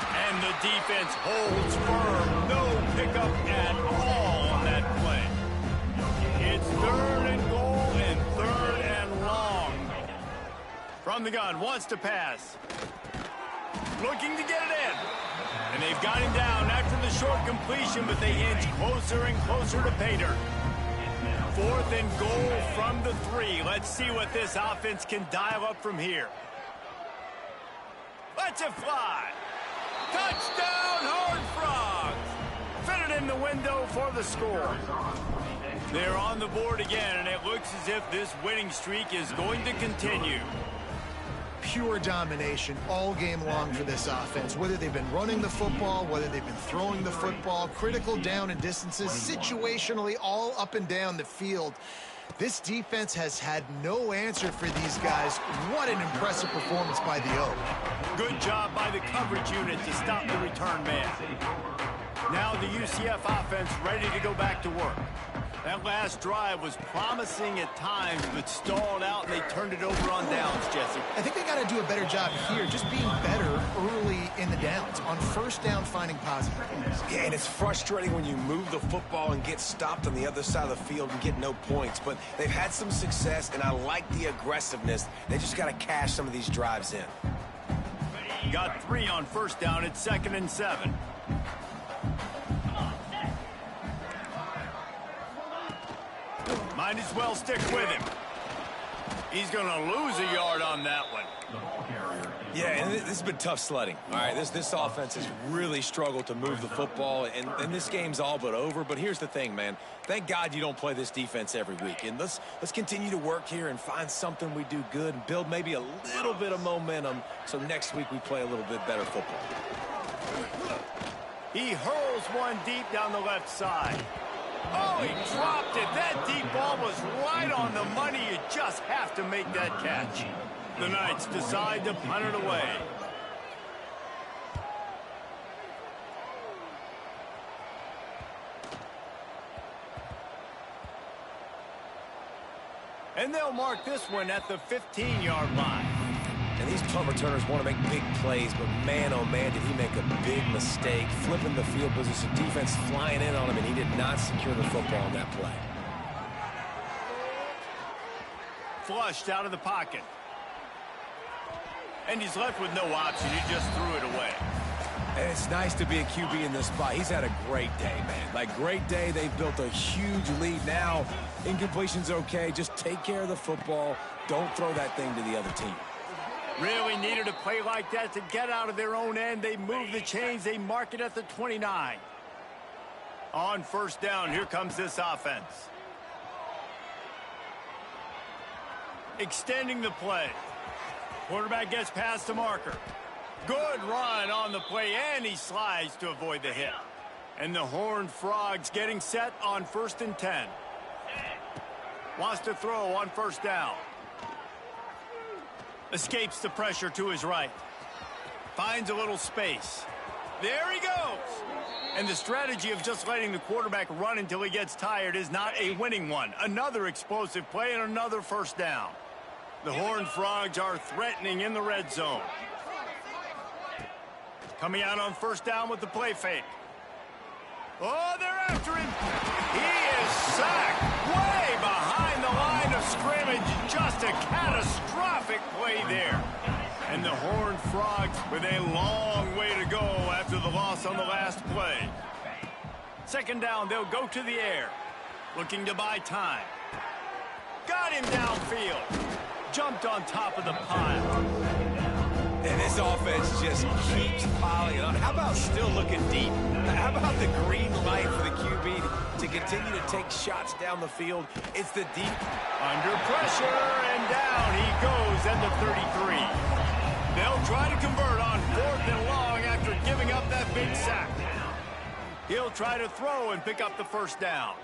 And the defense holds firm. No pickup at all on that play. It's 3rd and goal and 3rd and long. From the gun, wants to pass. Looking to get it in. And they've got him down after the short completion, but they inch closer and closer to pay dirt. 4th and goal from the 3. Let's see what this offense can dial up from here. Let's it fly. Touchdown, Horned Frogs. Fitted in the window for the score. They're on the board again, and it looks if this winning streak is going to continue. Pure domination all game long for this offense. Whether they've been running the football, whether they've been throwing the football, critical down and distances, situationally all up and down the field. This defense has had no answer for these guys. What an impressive performance by the O. Good job by the coverage unit to stop the return man. Now the UCF offense ready to go back to work. That last drive was promising at times, but stalled out, and they turned it over on downs, Jesse. I think they got to do a better job here, just being better early in the downs, on first down finding positive. Yeah, and it's frustrating when you move the football and get stopped on the other side of the field and get no points, but they've had some success, and I like the aggressiveness. They just got to cash some of these drives in. Got 3 on first down. It's 2nd and 7. Might as well stick with him. He's going to lose a yard on that one. Yeah, and this has been tough sledding. All right, this offense has really struggled to move the football, and this game's all but over. But here's the thing, man. Thank God you don't play this defense every week. And let's continue to work here and find something we do good and build maybe a little bit of momentum so next week we play a little bit better football. He hurls one deep down the left side. Oh, he dropped it. That deep ball was right on the money. You just have to make that catch. The Knights decide to punt it away. And they'll mark this one at the 15-yard line. And these punt returners want to make big plays, but man, oh man, did he make a big mistake. Flipping the field position, defense flying in on him, and he did not secure the football on that play. Flushed out of the pocket. And he's left with no option. He just threw it away. And it's nice to be a QB in this spot. He's had a great day, man. Like, great day. They've built a huge lead. Now, incompletion's okay. Just take care of the football. Don't throw that thing to the other team. Really needed a play like that to get out of their own end. They move the chains. They mark it at the 29. On first down, here comes this offense. Extending the play. Quarterback gets past the marker. Good run on the play, and he slides to avoid the hit. And the Horned Frogs getting set on 1st and 10. Wants to throw on first down. Escapes the pressure to his right. Finds a little space. There he goes. And the strategy of just letting the quarterback run until he gets tired is not a winning one. Another explosive play and another first down. The Horned Frogs are threatening in the red zone. Coming out on first down with the play fake. Oh, they're after him. He is sacked way behind the line of scrimmage. Just a catastrophic play there. And the Horned Frogs with a long way to go after the loss on the last play. 2nd down, they'll go to the air. Looking to buy time. Got him downfield. Jumped on top of the pile. And this offense just keeps piling on. How about still looking deep? How about the green light for the QB to continue to take shots down the field? It's the deep. Under pressure, and down he goes at the 33. They'll try to convert on 4th and long after giving up that big sack. He'll try to throw and pick up the first down.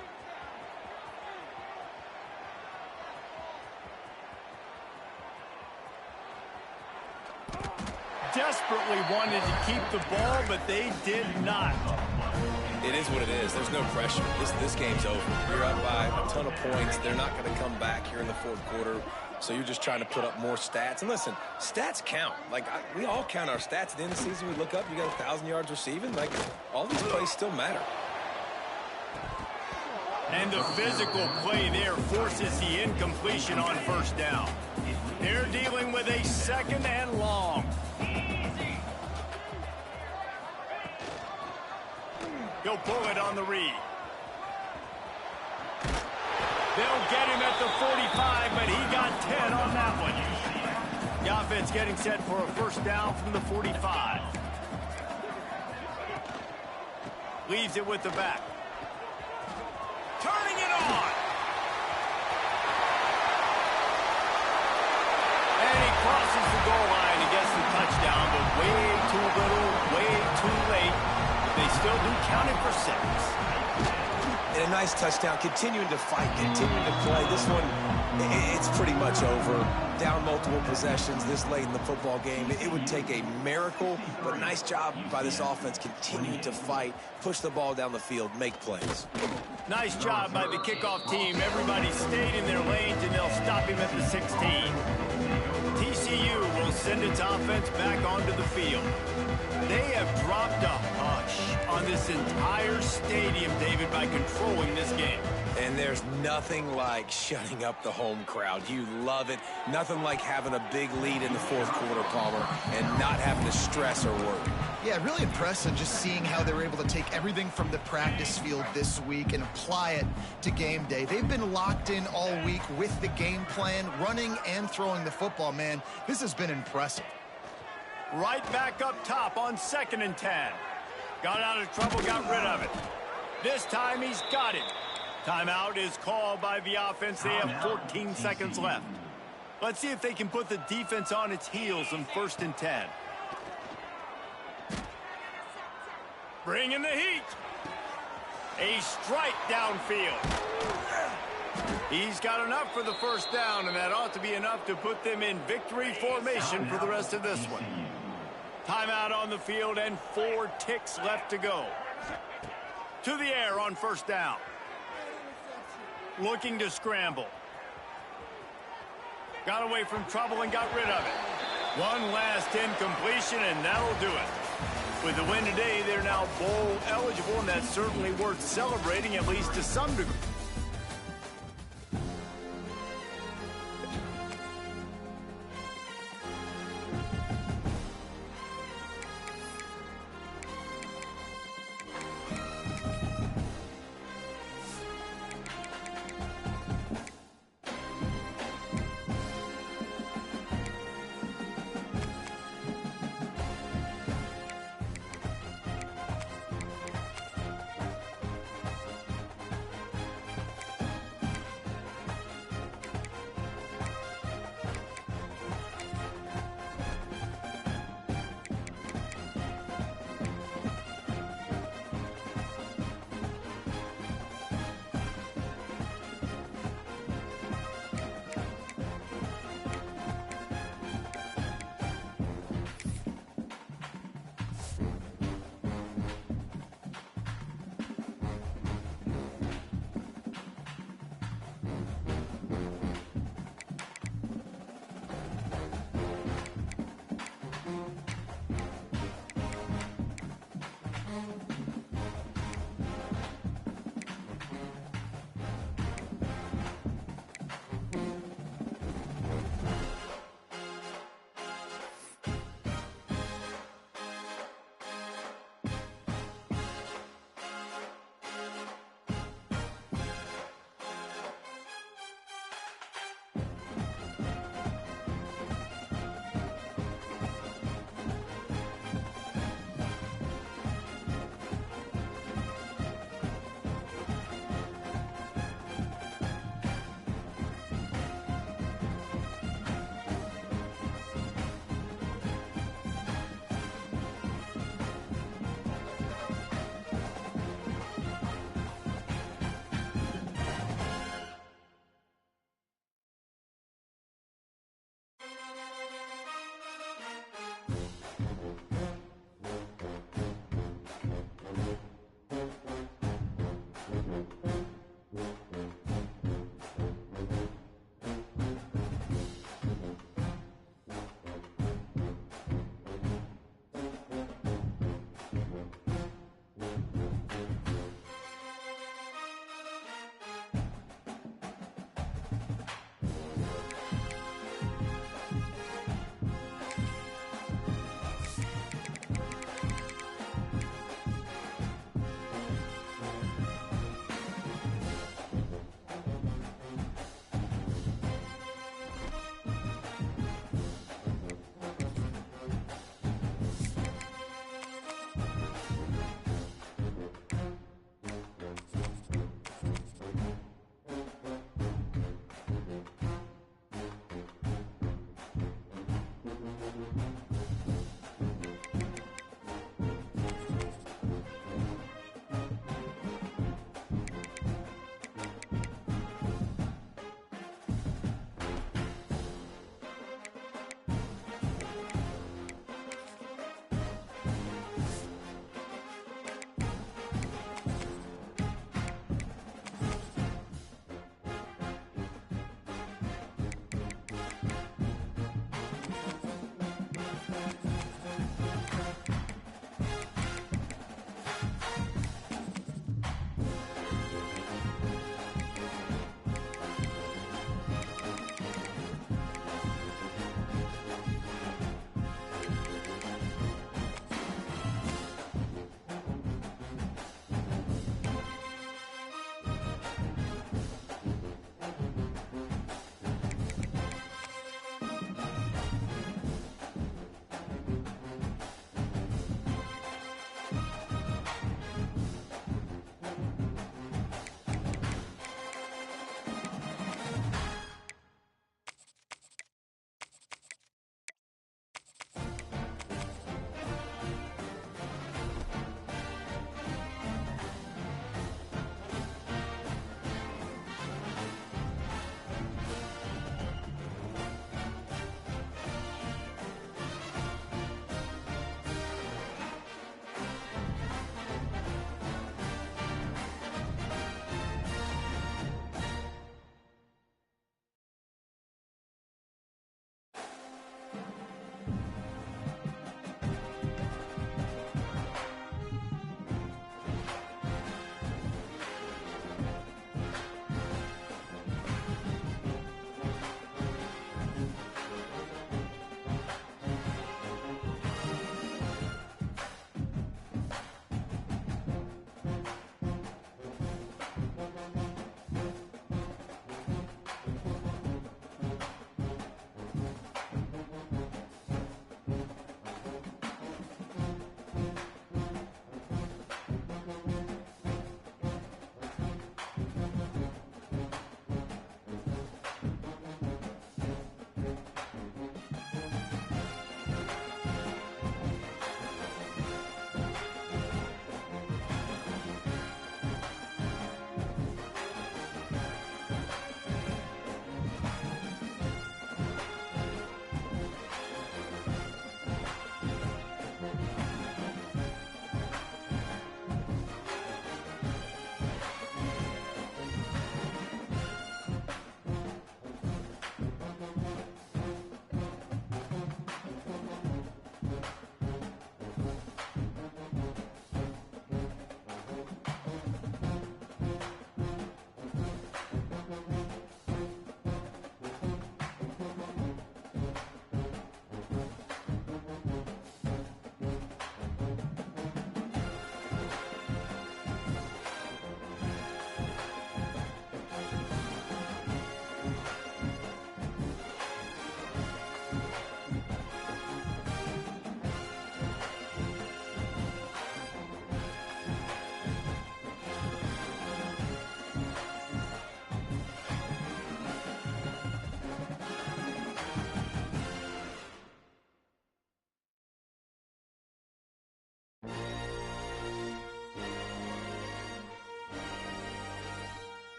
Desperately wanted to keep the ball, but they did not. It is what it is. There's no pressure. This game's over. You're up by a ton of points. They're not going to come back here in the 4th quarter. So you're just trying to put up more stats. And listen, stats count. Like, we all count our stats. At the end of the season, we look up, you got 1,000 yards receiving. Like, all these plays still matter. And the physical play there forces the incompletion on first down. They're dealing with a 2nd and long. He'll pull it on the read. They'll get him at the 45, but he got 10 on that one. The offense getting set for a first down from the 45. Leaves it with the back. Turning it on. way too little, way too late. They still do count it for 6. And a nice touchdown, continuing to fight, continuing to play. This one, it's pretty much over. Down multiple possessions this late in the football game. It would take a miracle, but nice job by this offense continuing to fight, push the ball down the field, make plays. Nice job by the kickoff team. Everybody stayed in their lanes, and they'll stop him at the 16. TCU will send its offense back onto the field. They have dropped a hush on this entire stadium, David, by controlling this game. And there's nothing like shutting up the home crowd. You love it. Nothing like having a big lead in the fourth quarter, Palmer, and not having to stress or worry. Yeah, really impressive just seeing how they were able to take everything from the practice field this week and apply it to game day. They've been locked in all week with the game plan, running and throwing the football, man. This has been impressive. Right back up top on 2nd and 10. Got out of trouble, got rid of it. This time he's got it. Timeout is called by the offense. They have 14 seconds left. Let's see if they can put the defense on its heels on 1st and 10. Bringing the heat. A strike downfield. He's got enough for the first down, and that ought to be enough to put them in victory formation for the rest of this one. Timeout on the field and 4 ticks left to go. To the air on 1st down. Looking to scramble. Got away from trouble and got rid of it. One last incompletion, and that'll do it. With the win today, they're now bowl eligible, and that's certainly worth celebrating, at least to some degree.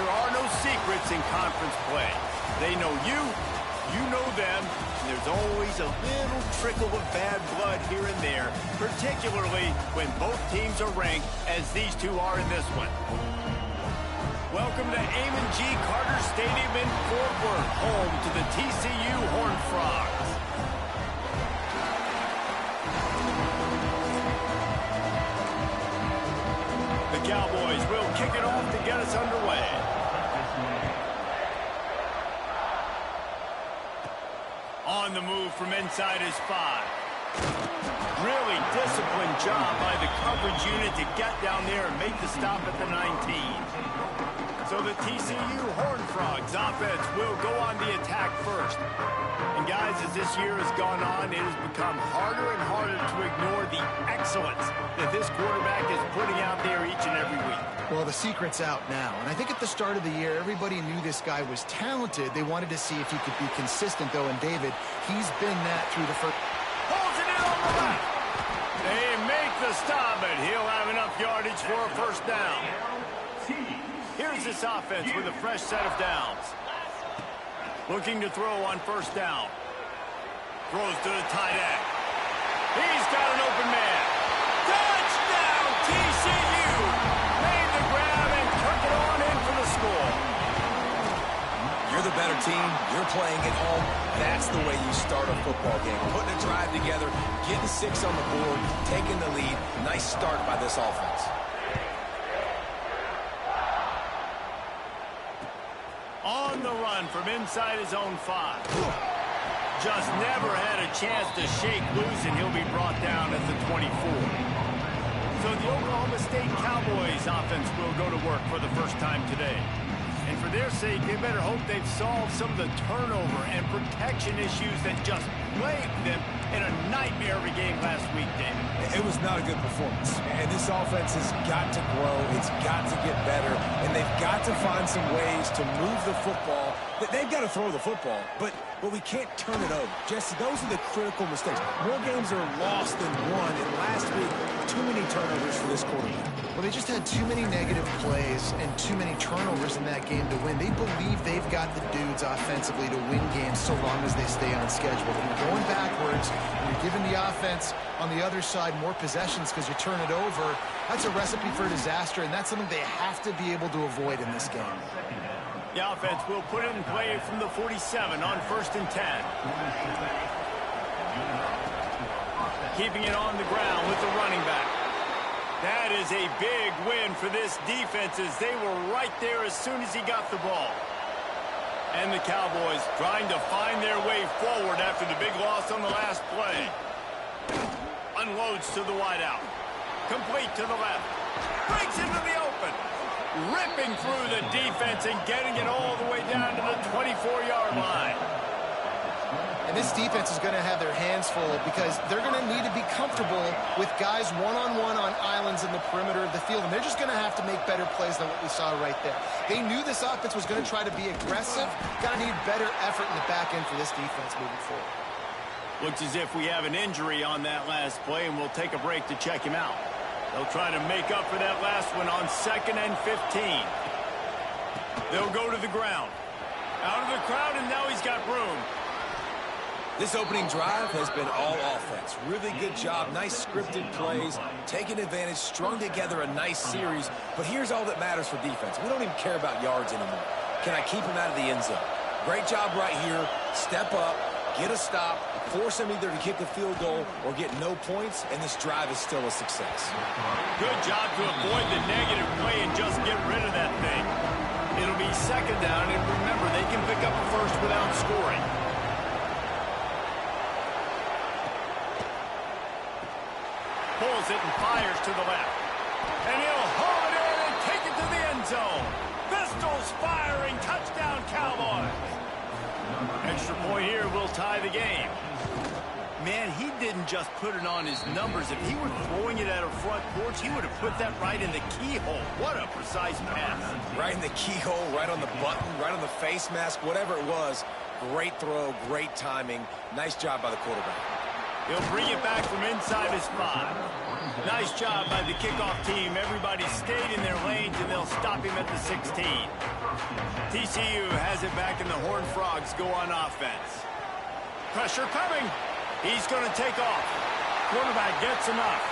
there are no secrets in conference play. They know you, you know them, and there's always a little trickle of bad blood here and there, particularly when both teams are ranked as these two are in this one. Welcome to Amon G. Carter Stadium in Fort Worth, home to the TCU Horned Frogs. The Cowboys will kick it off to get us underway. On the move from inside his 5. Really disciplined job by the coverage unit to get down there and make the stop at the 19. So the TCU Horned Frogs offense will go on the attack first. And guys, as this year has gone on, it has become harder and harder to ignore the excellence that this quarterback is putting out there each and every week. Well, the secret's out now. And I think at the start of the year, everybody knew this guy was talented. They wanted to see if he could be consistent, though. And David, he's been that through the first. Pulls it in on the left. They make the stop, but he'll have enough yardage for a first down. Here's this offense with a fresh set of downs. Looking to throw on first down. Throws to the tight end. He's got an open man. Touchdown, TCU! Made the grab and took it on in for the score. You're the better team. You're playing at home. That's the way you start a football game. Putting a drive together, getting 6 on the board, taking the lead. Nice start by this offense. On the run from inside his own 5. Just never had a chance to shake loose, and he'll be brought down at the 24. So the Oklahoma State Cowboys offense will go to work for the first time today. And for their sake, they better hope they've solved some of the turnover and protection issues that just plagued them in a nightmare of a game last week, David. It was not a good performance. And this offense has got to grow. It's got to get better. And they've got to find some ways to move the football. They've got to throw the football, but we can't turn it over. Jesse, those are the critical mistakes. More games are lost than won. And last week, too many turnovers for this quarterback. Well, they just had too many negative plays and too many turnovers in that game to win. They believe they've got the dudes offensively to win games so long as they stay on schedule. When you're going backwards and you're giving the offense on the other side more possessions because you turn it over, that's a recipe for disaster, and that's something they have to be able to avoid in this game. The offense will put it in play from the 47 on 1st and 10. Keeping it on the ground with the running back. That is a big win for this defense as they were right there as soon as he got the ball. And the Cowboys trying to find their way forward after the big loss on the last play. Unloads to the wideout. Complete to the left. Breaks into the open. Ripping through the defense and getting it all the way down to the 24-yard line. And this defense is going to have their hands full because they're going to need to be comfortable with guys one-on-one on islands in the perimeter of the field. And they're just going to have to make better plays than what we saw right there. They knew this offense was going to try to be aggressive. Got to need better effort in the back end for this defense moving forward. Looks as if we have an injury on that last play, and we'll take a break to check him out. They'll try to make up for that last one on 2nd and 15. They'll go to the ground. Out of the crowd, and now he's got room. This opening drive has been all offense. Really good job. Nice scripted plays. Taking advantage. Strung together a nice series. But here's all that matters for defense. We don't even care about yards anymore. Can I keep him out of the end zone? Great job right here. Step up. Get a stop. Force him either to kick a field goal or get no points. And this drive is still a success. Good job to avoid the negative play and just get rid of that thing. It'll be 2nd down. And remember, they can pick up a first without scoring. Pulls it and fires to the left. And he'll haul it in and take it to the end zone. Pistols firing. Touchdown, Cowboys. Extra point here will tie the game. Man, he didn't just put it on his numbers. If he were throwing it at a front porch, he would have put that right in the keyhole. What a precise pass. Right in the keyhole, right on the button, right on the face mask, whatever it was. Great throw, great timing. Nice job by the quarterback. He'll bring it back from inside his 5. Nice job by the kickoff team. Everybody stayed in their lanes, and they'll stop him at the 16. TCU has it back, and the Horned Frogs go on offense. Pressure coming. He's going to take off. Quarterback gets enough.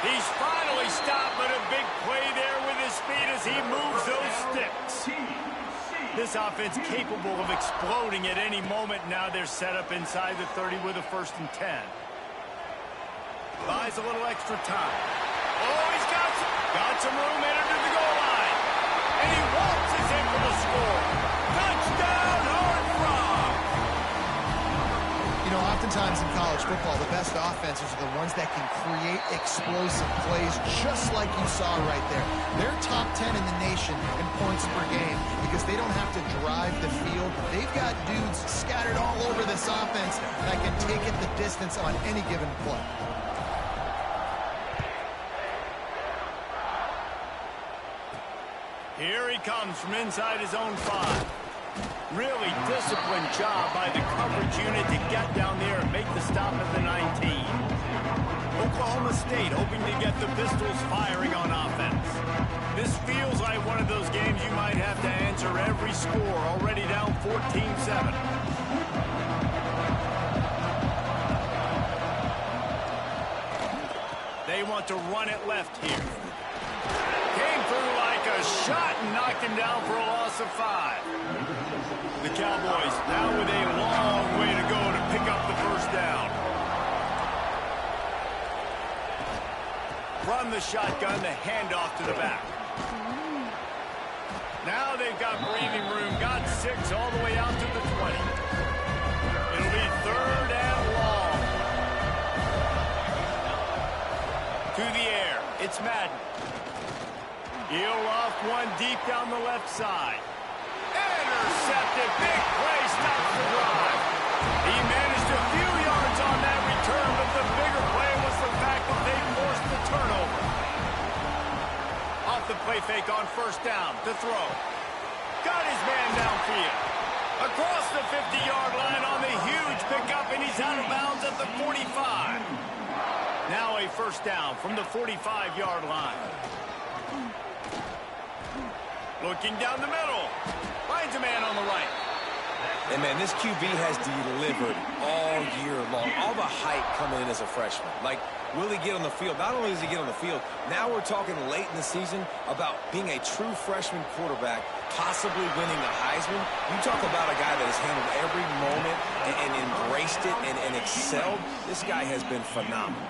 He's finally stopped, but a big play there with his speed as he moves those sticks. This offense capable of exploding at any moment. Now they're set up inside the 30 with a 1st and 10. Buys a little extra time. Oh, he's got some room headed to the goal line. And he waltzes in for the score. Touchdown, Horned Frogs! You know, oftentimes in college football, the best offenses are the ones that can create explosive plays, just like you saw right there. They're top 10 in the nation in points per game because they don't have to drive the field. They've got dudes scattered all over this offense that can take it the distance on any given play. Here he comes from inside his own 5. Really disciplined job by the coverage unit to get down there and make the stop at the 19. Oklahoma State hoping to get the Pistols firing on offense. This feels like one of those games you might have to answer every score, already down 14-7. They want to run it left here. Came through like a shot and knocked him down for a loss of 5. The Cowboys now with a long way to go to pick up the 1st down. Run the shotgun, the handoff to the back. Now they've got breathing room, got 6 all the way out to the 20. It'll be 3rd and long. To the air, it's Madden. He'll off one deep down the left side. Intercepted. Big play stops the drive. He managed a few yards on that return, but the bigger play was the fact that they forced the turnover. Off the play fake on 1st down to throw. Got his man downfield. Across the 50-yard line on the huge pickup, and he's out of bounds at the 45. Now a 1st down from the 45-yard line. Looking down the middle. Finds a man on the right. And, man, this QB has delivered all year long. All the hype coming in as a freshman. Like, will he get on the field? Not only does he get on the field, now we're talking late in the season about being a true freshman quarterback, possibly winning the Heisman. You talk about a guy that has handled every moment and embraced it and excelled. This guy has been phenomenal.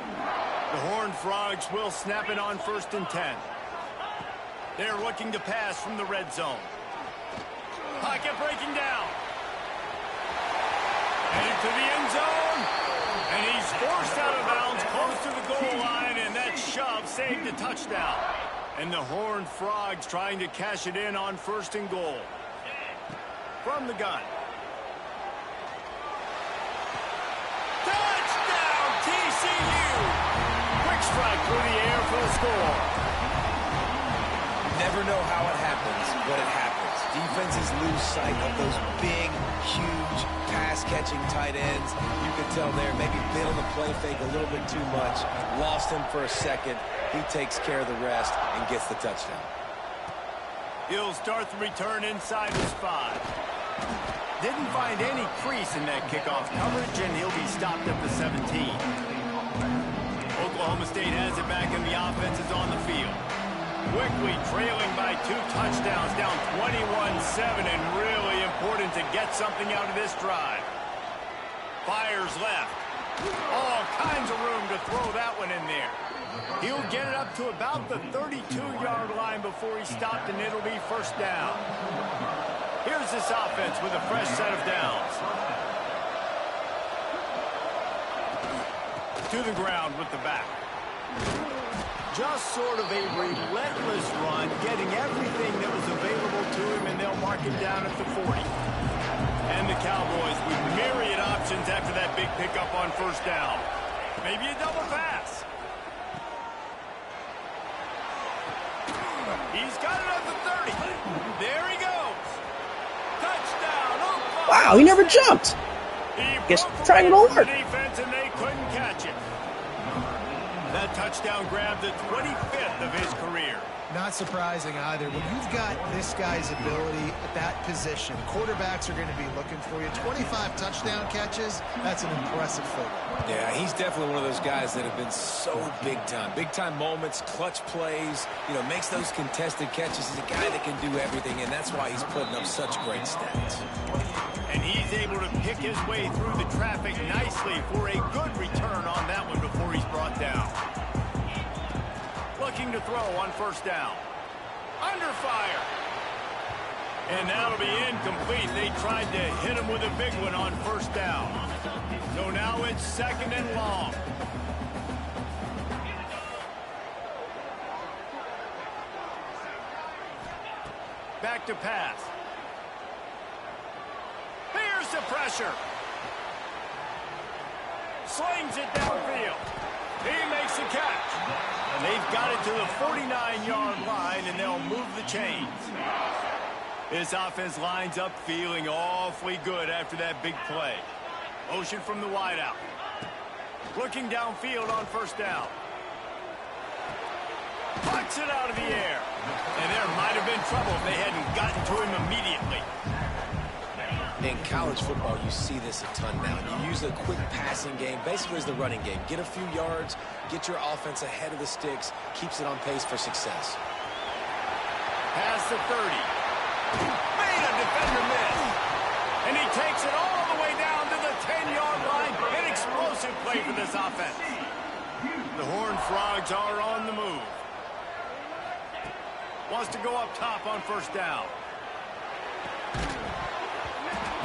The Horned Frogs will snap it on 1st and 10. They're looking to pass from the red zone. Pocket breaking down. Headed to the end zone. And he's forced out of bounds close to the goal line, and that shove saved a touchdown. And the Horned Frogs trying to cash it in on 1st and goal. From the gun. Touchdown, TCU! Quick strike through the air for the score. Never know how it happens, but it happens. Defenses lose sight of those big, huge, pass-catching tight ends. You could tell there, maybe bit on the play fake a little bit too much. Lost him for a second. He takes care of the rest and gets the touchdown. He'll start the return inside his 5. Didn't find any crease in that kickoff coverage, and he'll be stopped at the 17. Oklahoma State has it back, and the offense is on the field. Quickly trailing by 2 touchdowns, down 21-7, and really important to get something out of this drive. Fires left. All kinds of room to throw that one in there. He'll get it up to about the 32-yard line before he's stopped, and it'll be 1st down. Here's this offense with a fresh set of downs. To the ground with the back. Just sort of a relentless run, getting everything that was available to him, and they'll mark him down at the 40. And the Cowboys with myriad options after that big pickup on 1st down. Maybe a double pass. He's got it at the 30. There he goes. Touchdown. Wow, he never jumped. Guess triangle alert. Defense, and they couldn't catch it. That touchdown grab, the 25th of his career. Not surprising either. When you've got this guy's ability at that position, quarterbacks are going to be looking for you. 25 touchdown catches, that's an impressive figure. Yeah, he's definitely one of those guys that have been so big time. Big time moments, clutch plays, makes those contested catches. He's a guy that can do everything, and that's why he's putting up such great stats. And he's able to pick his way through the traffic nicely for a good return on that one before he's brought down. Looking to throw on first down. Under fire. And that'll be incomplete. They tried to hit him with a big one on first down. So now it's second and long. Back to pass. Here's the pressure. Slings it downfield. He makes the catch. And they've got it to the 49-yard line, and they'll move the chains. This offense lines up feeling awfully good after that big play. Motion from the wideout. Looking downfield on first down. Puts it out of the air. And there might have been trouble if they hadn't gotten to him immediately. In college football, you see this a ton now. You use a quick passing game, basically as the running game. Get a few yards, get your offense ahead of the sticks, keeps it on pace for success. Past the 30. Made a defender miss. And he takes it all the way down to the 10-yard line. An explosive play for this offense. The Horned Frogs are on the move. Wants to go up top on first down.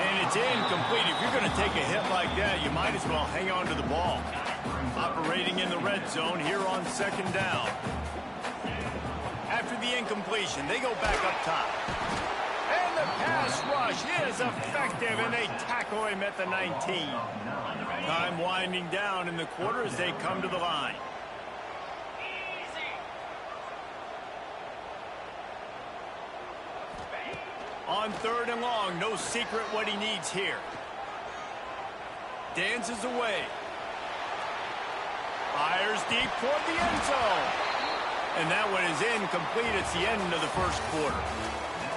And it's incomplete. If you're going to take a hit like that, you might as well hang on to the ball. Operating in the red zone here on second down. After the incompletion, they go back up top. And the pass rush is effective, and they tackle him at the 19. Time winding down in the quarter as they come to the line. On third and long, no secret what he needs here. Dances away. Fires deep toward the end zone. And that one is incomplete. It's the end of the first quarter.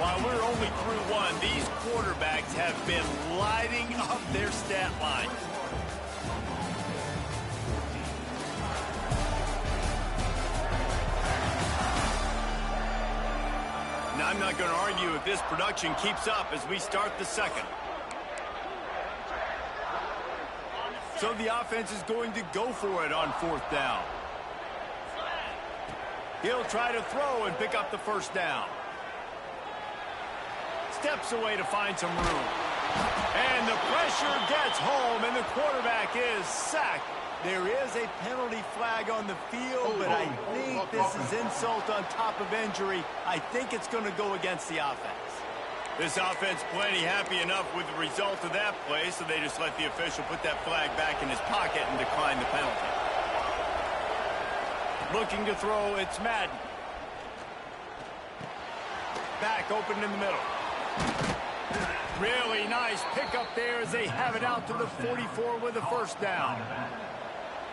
While we're only through one, these quarterbacks have been lighting up their stat line. Now, I'm not going to argue if this production keeps up as we start the second. So the offense is going to go for it on fourth down. He'll try to throw and pick up the first down. Steps away to find some room. And the pressure gets home, and the quarterback is sacked. There is a penalty flag on the field, but I think this is insult on top of injury. I think it's going to go against the offense. This offense plenty happy enough with the result of that play, so they just let the official put that flag back in his pocket and decline the penalty. Looking to throw, it's Madden. Back open in the middle. Really nice pickup there as they have it out to the 44 with a first down.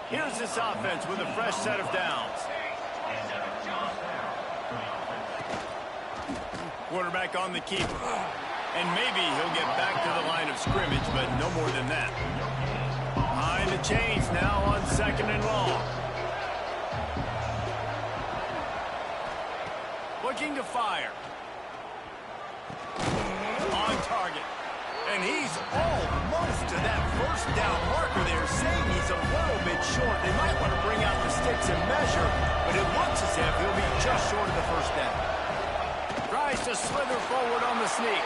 Here's this offense with a fresh set of downs. Quarterback on the keeper. And maybe he'll get back to the line of scrimmage, but no more than that. Behind the chains now on second and long. Looking to fire. On target. And he's almost to that first down marker there, saying he's a little bit short. They might want to bring out the sticks and measure, but it looks as if he'll be just short of the first down. Tries to slither forward on the sneak.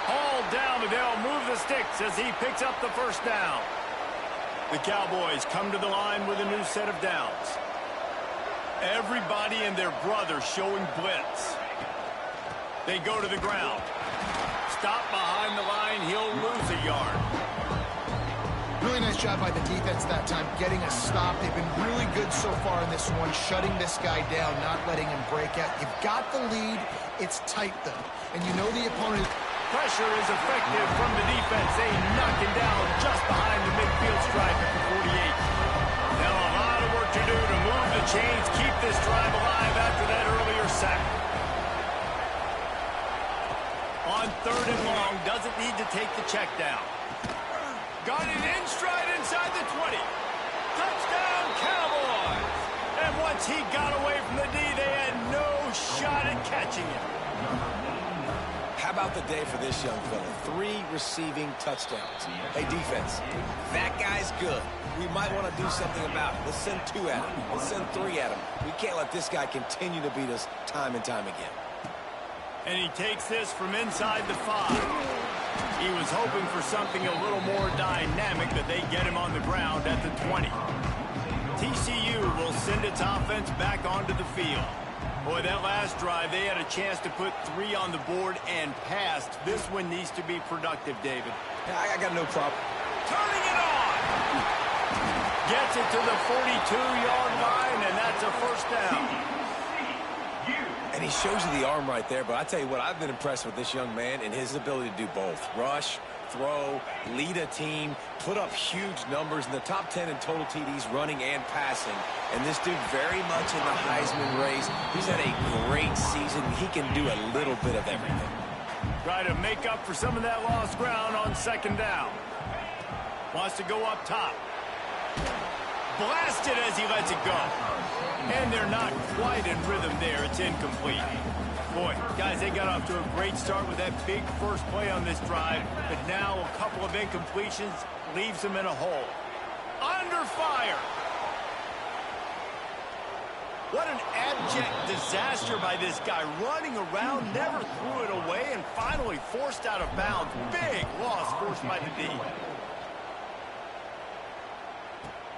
Hauled down, and they'll move the sticks as he picks up the first down. The Cowboys come to the line with a new set of downs. Everybody and their brother showing blitz. They go to the ground. Stop behind the line, he'll lose a yard. Really nice job by the defense that time, getting a stop. They've been really good so far in this one, shutting this guy down, not letting him break out. You've got the lead. It's tight, though. And you know the opponent. Pressure is effective from the defense. They knock him down just behind the midfield stripe at the 48. Now a lot of work to do to move the chains, keep this drive alive after that earlier sack. On 3rd and long, doesn't need to take the check down. Got it in stride inside the 20. Touchdown, Cowboys! And once he got away from the D, they had no shot at catching him. How about the day for this young fella? 3 receiving touchdowns. Hey, defense, that guy's good. We might want to do something about it. Let's send 2 at him. Let's send 3 at him. We can't let this guy continue to beat us time and time again. And he takes this from inside the 5. He was hoping for something a little more dynamic, but they get him on the ground at the 20. TCU will send its offense back onto the field. Boy, that last drive, they had a chance to put 3 on the board and passed. This one needs to be productive, David. I got no problem. Turning it on! Gets it to the 42-yard line, and that's a first down. And he shows you the arm right there, but I tell you what, I've been impressed with this young man and his ability to do both. Rush, throw, lead a team, put up huge numbers in the top 10 in total TDs running and passing. And this dude very much in the Heisman race. He's had a great season. He can do a little bit of everything. Try to make up for some of that lost ground on 2nd down. Wants to go up top. Blasted as he lets it go. And they're not quite in rhythm there. It's incomplete. Boy, guys, they got off to a great start with that big first play on this drive. But now a couple of incompletions leaves them in a hole. Under fire. What an abject disaster by this guy. Running around, never threw it away, and finally forced out of bounds. Big loss forced by the D.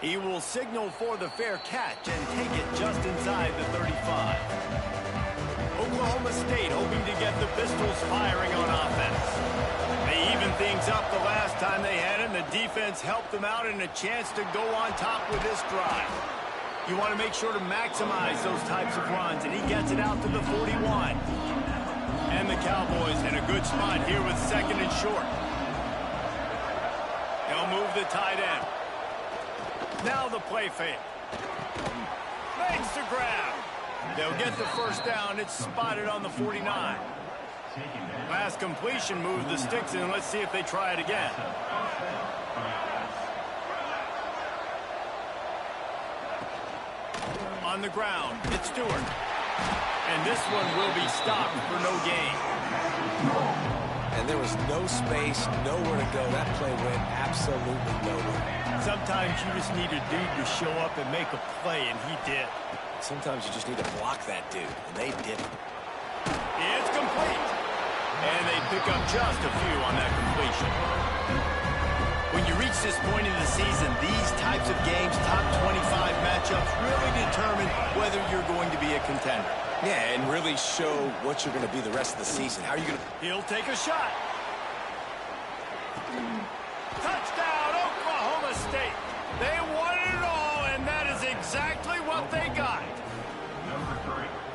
He will signal for the fair catch and take it just inside the 35. Oklahoma State hoping to get the Pistols firing on offense. They evened things up the last time they had it, and the defense helped them out and a chance to go on top with this drive. You want to make sure to maximize those types of runs, and he gets it out to the 41. And the Cowboys in a good spot here with 2nd and short. They'll move the tight end. Now the play fake. Makes the grab. They'll get the first down. It's spotted on the 49. Last completion moved the sticks in. Let's see if they try it again. On the ground, it's Stewart. And this one will be stopped for no gain. And there was no space, nowhere to go. That play went absolutely nowhere. Sometimes you just need a dude to show up and make a play, and he did. Sometimes you just need to block that dude, and they didn't. It's complete. And they pick up just a few on that completion. When you reach this point in the season, these types of games, top 25 matchups, really determine whether you're going to be a contender. Yeah, and really show what you're going to be the rest of the season. How are you going to... He'll take a shot. Touchdown, Oklahoma State. They won it all, and that is exactly what they got.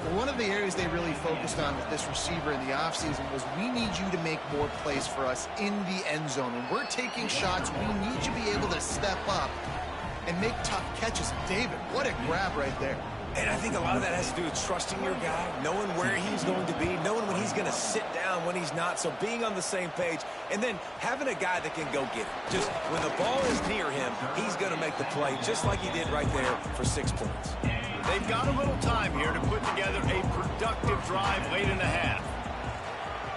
Well, one of the areas they really focused on with this receiver in the offseason was we need you to make more plays for us in the end zone. When we're taking shots, we need you to be able to step up and make tough catches. David, what a grab right there. And I think a lot of that has to do with trusting your guy, knowing where he's going to be, knowing when he's going to sit down, when he's not. So being on the same page, and then having a guy that can go get it. Just when the ball is near him, he's going to make the play, just like he did right there for 6 points. They've got a little time here to put together a productive drive late in the half.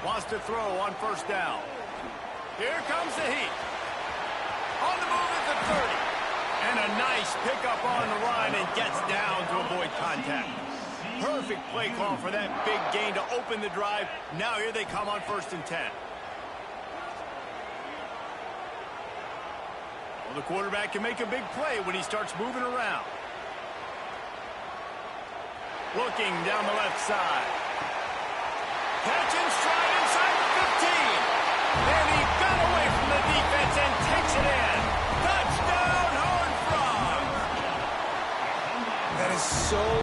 Wants to throw on 1st down. Here comes the heat. On the move at the 30. And a nice pickup on the run and gets down to avoid contact. Perfect play call for that big gain to open the drive. Now here they come on 1st and 10. Well, the quarterback can make a big play when he starts moving around. Looking down the left side. Catch and stride inside the 15. And he got away from the defense and takes it in. Touchdown, Horned Frog. That is so...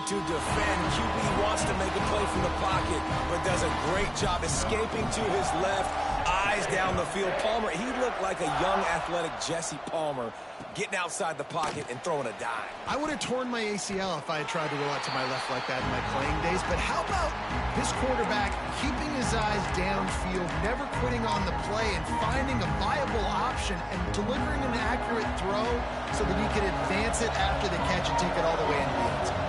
to defend. QB wants to make a play from the pocket, but does a great job escaping to his left. Eyes down the field. Palmer, he looked like a young, athletic Jesse Palmer getting outside the pocket and throwing a dime. I would have torn my ACL if I had tried to roll out to my left like that in my playing days, but how about this quarterback keeping his eyes downfield, never quitting on the play, and finding a viable option and delivering an accurate throw so that he could advance it after the catch and take it all the way into the end zone.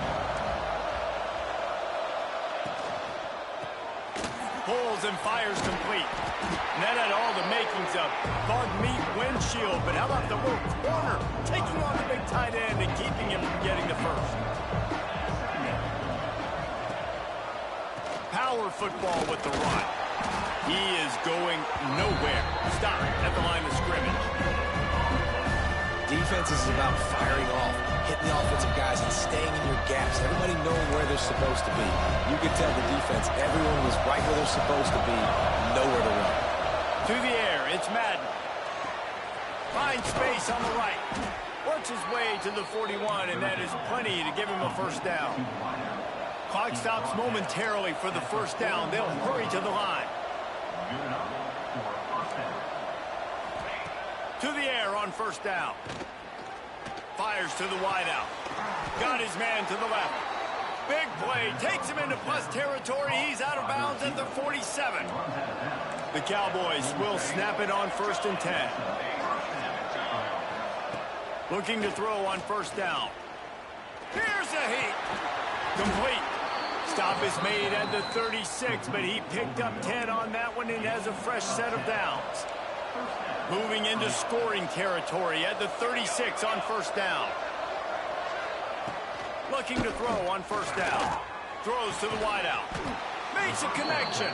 Pulls and fires complete. And that had all the makings of bug meat windshield. But how about the little corner taking on the big tight end and keeping him from getting the first? Power football with the run. He is going nowhere. Stop at the line of scrimmage. Defense is about firing off, hitting the offensive guys, and staying in your gaps. Everybody knowing where they're supposed to be. You could tell the defense, everyone was right where they're supposed to be, nowhere to run. To the air, it's Madden. Finds space on the right. Works his way to the 41, and that is plenty to give him a first down. Clock stops momentarily for the first down. They'll hurry to the line. To the air on first down. Fires to the wideout. Got his man to the left. Big play. Takes him into plus territory. He's out of bounds at the 47. The Cowboys will snap it on 1st and 10. Looking to throw on first down. Here's a heat. Complete. Stop is made at the 36, but he picked up 10 on that one and has a fresh set of downs. Moving into scoring territory at the 36 on first down. Looking to throw on first down. Throws to the wideout. Makes a connection.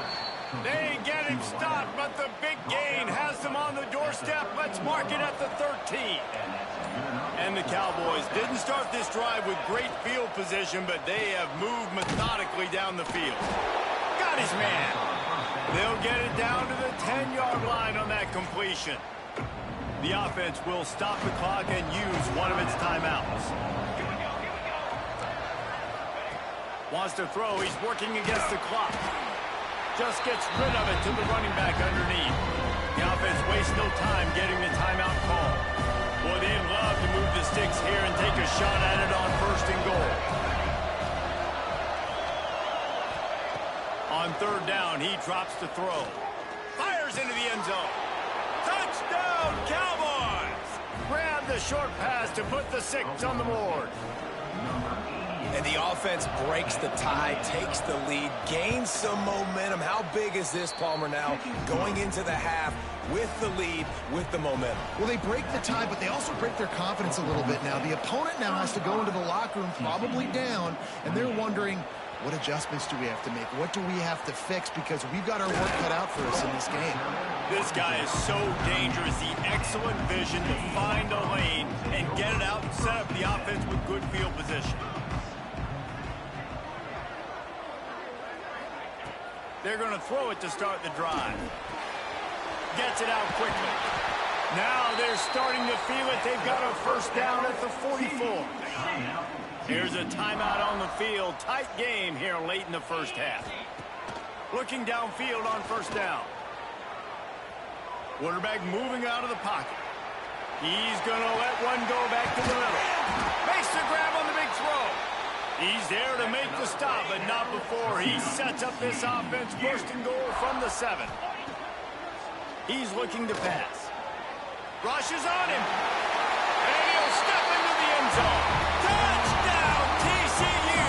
They get him stopped, but the big gain has them on the doorstep. Let's mark it at the 13. And the Cowboys didn't start this drive with great field position, but they have moved methodically down the field. Got his man. They'll get it down to the 10-yard line on that completion. The offense will stop the clock and use one of its timeouts. Wants to throw. He's working against the clock. Just gets rid of it to the running back underneath. The offense wastes no time getting the timeout call. Boy, they'd love to move the sticks here and take a shot at it on 1st and goal. On 3rd down, he drops to throw. Fires into the end zone. Touchdown, Cowboys! Grab the short pass to put the 6 on the board. And the offense breaks the tie, takes the lead, gains some momentum. How big is this, Palmer, now going into the half with the lead, with the momentum? Well, they break the tie, but they also break their confidence a little bit now. The opponent now has to go into the locker room probably down, and they're wondering, what adjustments do we have to make? What do we have to fix? Because we've got our work cut out for us in this game. This guy is so dangerous. The excellent vision to find a lane and get it out and set up the offense with good field position. They're going to throw it to start the drive. Gets it out quickly. Now they're starting to feel it. They've got a first down at the 44. Here's a timeout on the field. Tight game here late in the first half. Looking downfield on first down. Quarterback moving out of the pocket. He's going to let one go back to the middle. Makes the grab on the big throw. He's there to make the stop, but not before he sets up this offense. 1st and goal from the 7. He's looking to pass. Rushes on him. And he'll step into the end zone. Touchdown, TCU!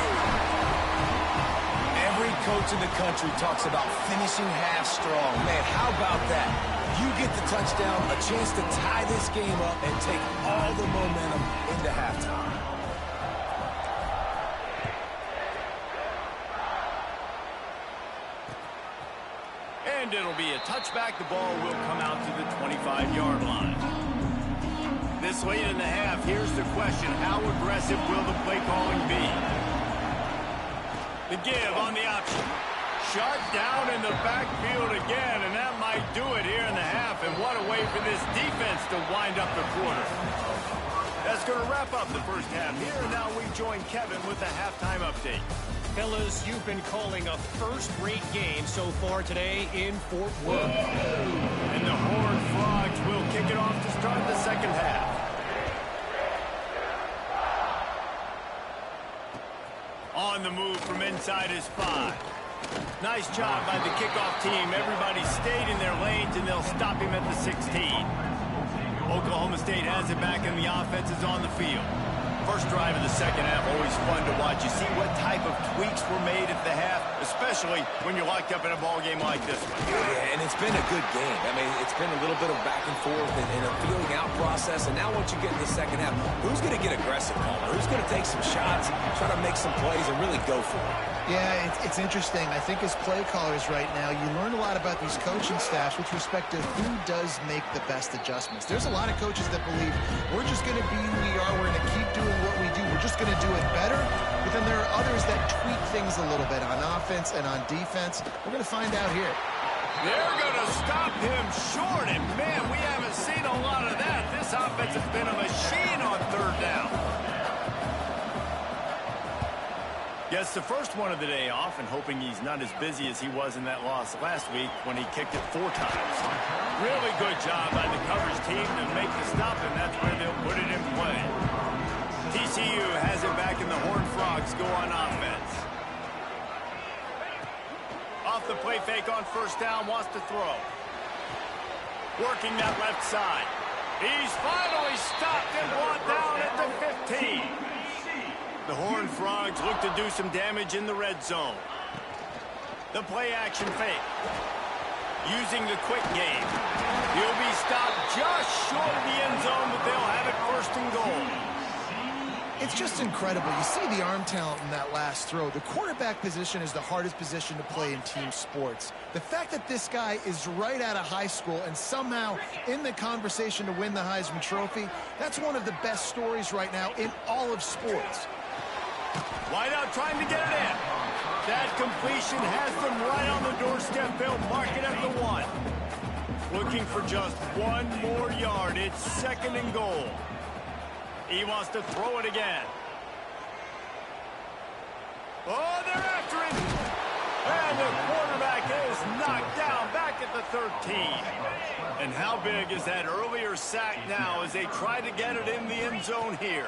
Every coach in the country talks about finishing half strong. Man, how about that? You get the touchdown, a chance to tie this game up and take all the momentum into halftime. And it'll be a touchback. The ball will come out to the 25-yard line. This late in the half, here's the question. How aggressive will the play calling be? The give on the option. Shut down in the backfield again, and that might do it here in the half. And what a way for this defense to wind up the quarter. That That's going to wrap up the first half here, and now we join Kevin with the halftime update. Fellas, you've been calling a first-rate game so far today in Fort Worth. And the Horned Frogs will kick it off to start the second half. On the move from inside is 5. Nice job by the kickoff team. Everybody stayed in their lanes, and they'll stop him at the 16. Oklahoma State has it back, and the offense is on the field. First drive of the second half, always fun to watch. You see what type of tweaks were made at the half, especially when you're locked up in a ball game like this one. Yeah, and it's been a good game. I mean, it's been a little bit of back and forth and a feeling out process. And now once you get in the second half, who's going to get aggressive, Palmer? Who's going to take some shots, try to make some plays, and really go for it? Yeah, it's interesting. I think as play callers right now, you learn a lot about these coaching staffs with respect to who does make the best adjustments. There's a lot of coaches that believe we're just going to be who we are. We're going to keep doing what we do. We're just going to do it better. But then there are others that tweak things a little bit on offense and on defense. We're going to find out here. They're going to stop him short, and man, we haven't seen a lot of that. This offense has been a machine on third down. Gets the first one of the day off, and hoping he's not as busy as he was in that loss last week when he kicked it 4 times. Really good job by the coverage team to make the stop, and that's where they'll put it in play. TCU has it back, and the Horned Frogs go on offense. Off the play fake on first down, wants to throw. Working that left side. He's finally stopped and brought down at the 15. The Horned Frogs look to do some damage in the red zone. The play action fake. Using the quick game. He'll be stopped just short of the end zone, but they'll have it first and goal. It's just incredible. You see the arm talent in that last throw. The quarterback position is the hardest position to play in team sports. The fact that this guy is right out of high school and somehow in the conversation to win the Heisman Trophy, that's one of the best stories right now in all of sports. Wideout trying to get it in. That completion has them right on the doorstep. They'll mark it at the 1. Looking for just 1 more yard. It's second and goal. He wants to throw it again. Oh, they're after it. And the quarterback is knocked down back at the 13. And how big is that earlier sack now as they try to get it in the end zone here?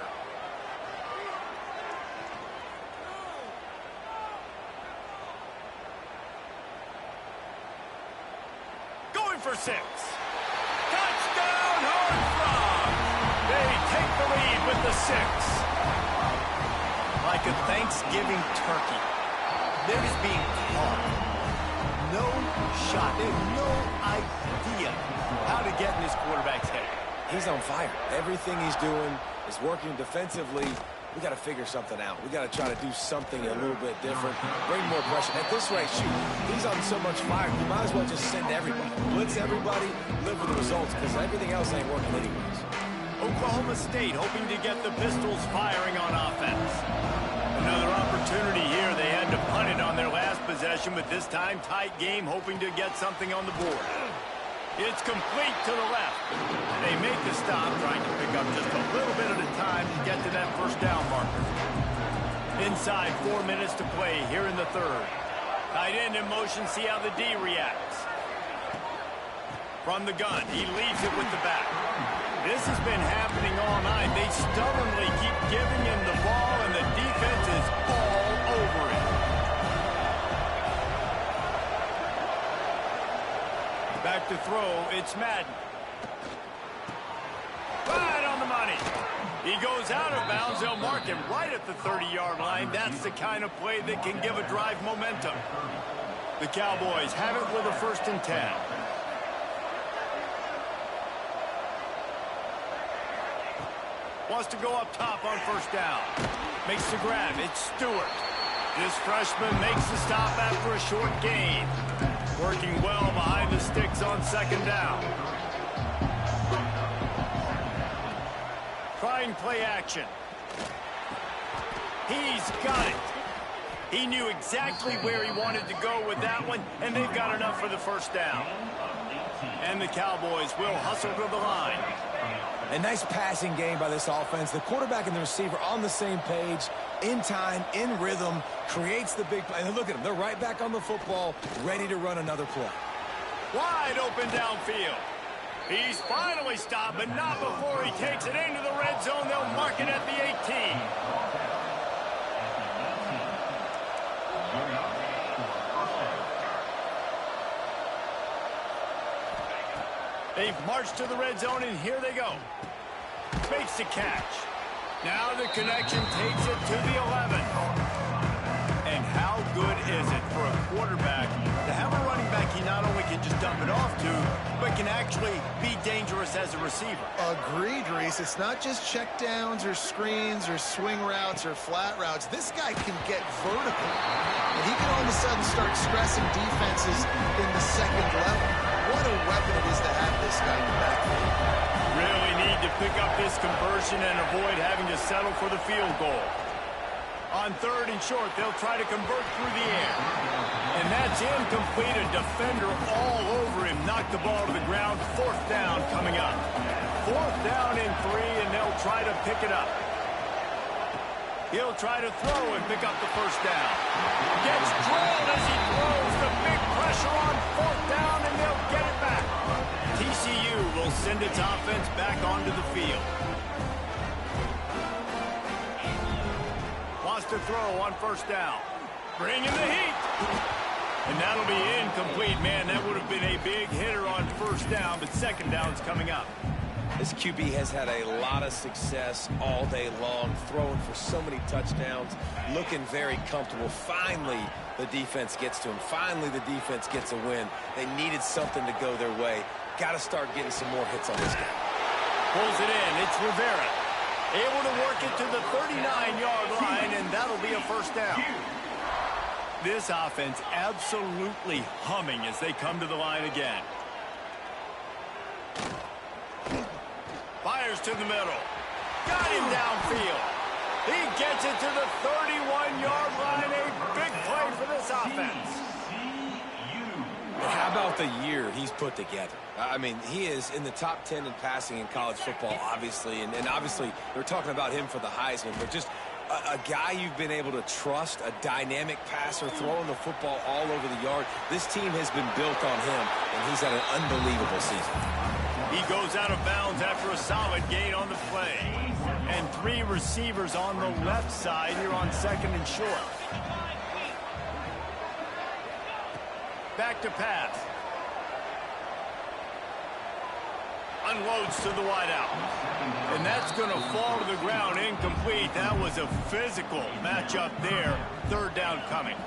Going for 6. Touchdown, Horned Frogs. They take the lead with the 6. Like a Thanksgiving turkey. They're just being caught. No shot. They have no idea how to get in this quarterback's head. He's on fire. Everything he's doing is working defensively. We got to figure something out. We got to try to do something a little bit different. Bring more pressure. At this rate, shoot, he's on so much fire. You might as well just send everybody. Blitz everybody, live with the results, because everything else ain't working anyways. Oklahoma State hoping to get the Pistols firing on offense. Another opportunity here. They had to punt it on their last possession, but this time tight game, hoping to get something on the board. It's complete to the left. They make the stop, trying to pick up just a little bit at a time to get to that first down marker. Inside 4 minutes to play here in the third. Tight end in motion, see how the D reacts. From the gun, he leaves it with the back. This has been happening all night. They stubbornly keep giving him the ball, and the defense is all over it. Back to throw, it's Madden. Right on the money. He goes out of bounds. They'll mark him right at the 30-yard line. That's the kind of play that can give a drive momentum. The Cowboys have it with a 1st and 10. Wants to go up top on first down. Makes the grab. It's Stewart. This freshman makes the stop after a short gain. Working well behind the sticks on second down. Trying play action. He's got it. He knew exactly where he wanted to go with that one, and they've got enough for the first down. And the Cowboys will hustle to the line. A nice passing game by this offense. The quarterback and the receiver on the same page, in time, in rhythm, creates the big play. And look at them. They're right back on the football, ready to run another play. Wide open downfield. He's finally stopped, but not before he takes it into the red zone. They'll mark it at the 18. They've marched to the red zone, and here they go. Makes the catch. Now the connection takes it to the 11. And how good is it for a quarterback to have a running back he not only can just dump it off to, but can actually be dangerous as a receiver? Agreed, Reese. It's not just check downs or screens or swing routes or flat routes. This guy can get vertical. And he can all of a sudden start stressing defenses in the second level. What a weapon it is to have this guy in the backfield. Really need to pick up this conversion and avoid having to settle for the field goal. On 3rd and short, they'll try to convert through the air. And that's incomplete. A defender all over him. Knocked the ball to the ground. 4th down coming up. 4th down and 3, and they'll try to pick it up. He'll try to throw and pick up the 1st down. Gets drilled as he throws. The big pressure on 4th down, and they'll get it back. TCU will send its offense back onto the field. Wants to throw on 1st down. Bringing the heat. And that'll be incomplete. Man, that would have been a big hitter on 1st down, but 2nd down's coming up. This QB has had a lot of success all day long, throwing for so many touchdowns, looking very comfortable. Finally, the defense gets to him. Finally, the defense gets a win. They needed something to go their way. Got to start getting some more hits on this guy. Pulls it in. It's Rivera. Able to work it to the 39-yard line, and that'll be a 1st down. This offense absolutely humming as they come to the line again. Fires to the middle. Got him downfield. He gets it to the 31-yard line. A big play for this offense. How about the year he's put together? I mean, he is in the top 10 in passing in college football, obviously. And obviously, they're talking about him for the Heisman. But just a guy you've been able to trust, a dynamic passer, throwing the football all over the yard. This team has been built on him, and he's had an unbelievable season. He goes out of bounds after a solid gain on the play. And 3 receivers on the left side here on 2nd and short. Back to pass. Unloads to the wideout. And that's going to fall to the ground incomplete. That was a physical matchup there. 3rd down coming.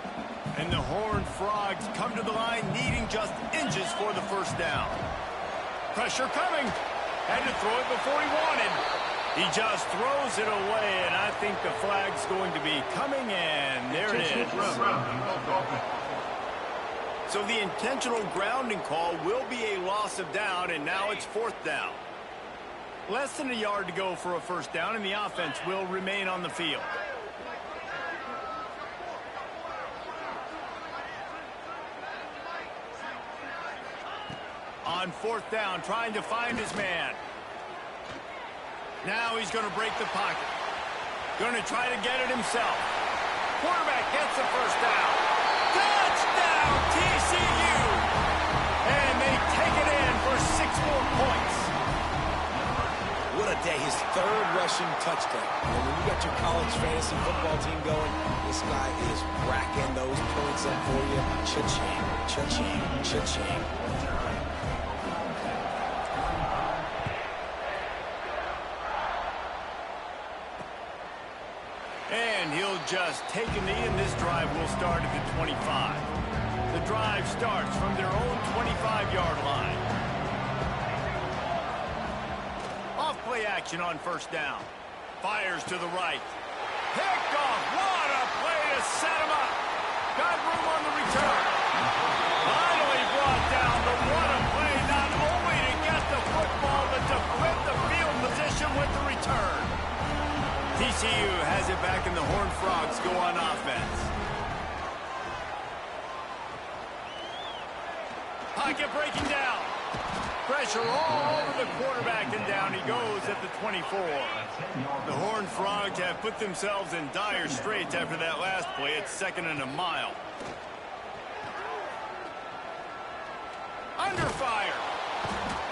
And the Horned Frogs come to the line needing just inches for the 1st down. Pressure coming. Had to throw it before he wanted. He just throws it away, and I think the flag's going to be coming, and there it is. So the intentional grounding call will be a loss of down, and now it's 4th down. Less than a yard to go for a 1st down, and the offense will remain on the field. On 4th down, trying to find his man. Now he's going to break the pocket. Going to try to get it himself. Quarterback gets the 1st down. Touchdown, TCU! And they take it in for 6 more points. What a day. His 3rd rushing touchdown. And when you got your college fantasy football team going, this guy is racking those points up for you. Cha-ching, cha-ching, cha-ching. And he'll just take a knee, and this drive will start at the 25. The drive starts from their own 25-yard line. Off-play action on 1st down. Fires to the right. Picked off. What a play to set him up. Got room on the return. Finally brought down, but what a play not only to get the football, but to flip the field position with the return. TCU has it back, and the Horned Frogs go on offense. Pocket breaking down. Pressure all over the quarterback, and down he goes at the 24. The Horned Frogs have put themselves in dire straits after that last play. It's 2nd and a mile. Under fire.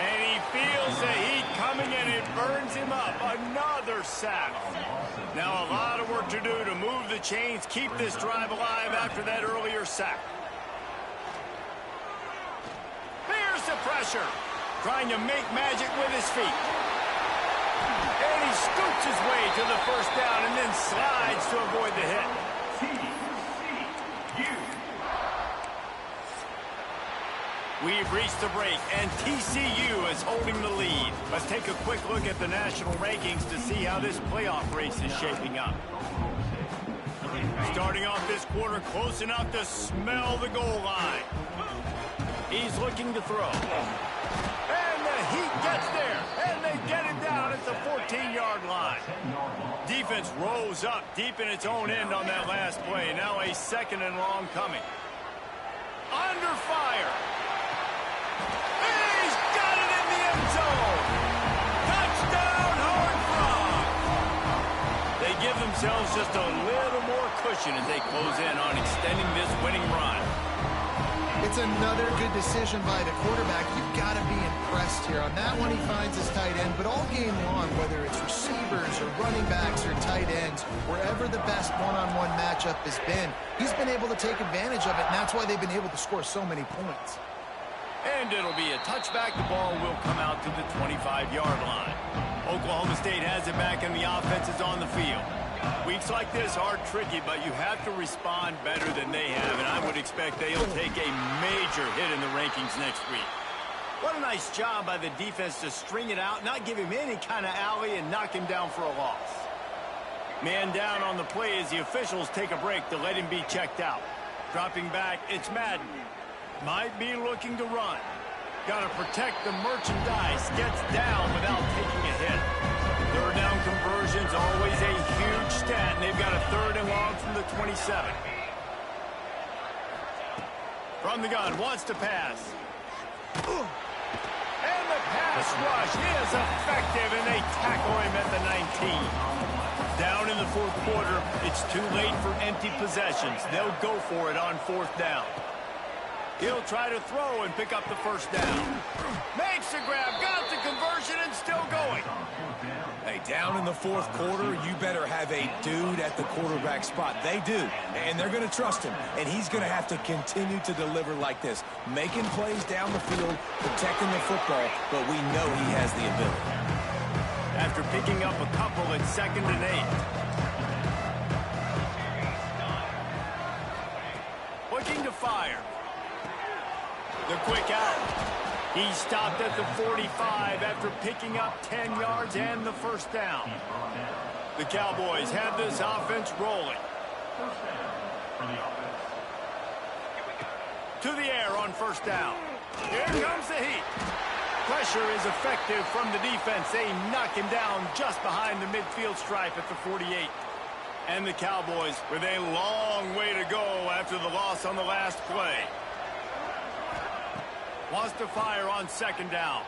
And he feels the heat coming, and it burns him up. Another sack. Now a lot of work to do to move the chains, keep this drive alive after that earlier sack. Here's the pressure. Trying to make magic with his feet. And he scoots his way to the first down and then slides to avoid the hit. We've reached the break, and TCU is holding the lead. Let's take a quick look at the national rankings to see how this playoff race is shaping up. Starting off this quarter close enough to smell the goal line. He's looking to throw. And the heat gets there, and they get it down at the 14-yard line. Defense rose up deep in its own end on that last play. Now a 2nd and long coming. Under fire. He's got it in the end zone. Touchdown, Horned Frogs. They give themselves just a little more cushion as they close in on extending this winning run. It's another good decision by the quarterback. You've got to be impressed here. On that one, he finds his tight end, but all game long, whether it's receivers or running backs or tight ends, wherever the best one-on-one matchup has been, he's been able to take advantage of it, and that's why they've been able to score so many points. And it'll be a touchback. The ball will come out to the 25-yard line. Oklahoma State has it back, and the offense is on the field. Weeks like this are tricky, but you have to respond better than they have, and I would expect they'll take a major hit in the rankings next week. What a nice job by the defense to string it out, not give him any kind of alley, and knock him down for a loss. Man down on the play as the officials take a break to let him be checked out. Dropping back, it's Madden. Might be looking to run. Got to protect the merchandise. Gets down without taking a hit. Third down conversion's always a huge stat, and they've got a 3rd and long from the 27. From the gun, wants to pass. And the pass rush is effective, and they tackle him at the 19. Down in the 4th quarter, it's too late for empty possessions. They'll go for it on 4th down. He'll try to throw and pick up the first down. Makes the grab, got the conversion, and still going. Hey, down in the 4th quarter, you better have a dude at the quarterback spot. They do, and they're going to trust him, and he's going to have to continue to deliver like this, making plays down the field, protecting the football, but we know he has the ability. After picking up a couple at 2nd and 8. Looking to fire. The quick out. He stopped at the 45 after picking up 10 yards and the first down. The Cowboys have this offense rolling. To the air on first down. Here comes the heat. Pressure is effective from the defense. They knock him down just behind the midfield stripe at the 48. And the Cowboys with a long way to go after the loss on the last play. Wants to fire on 2nd down.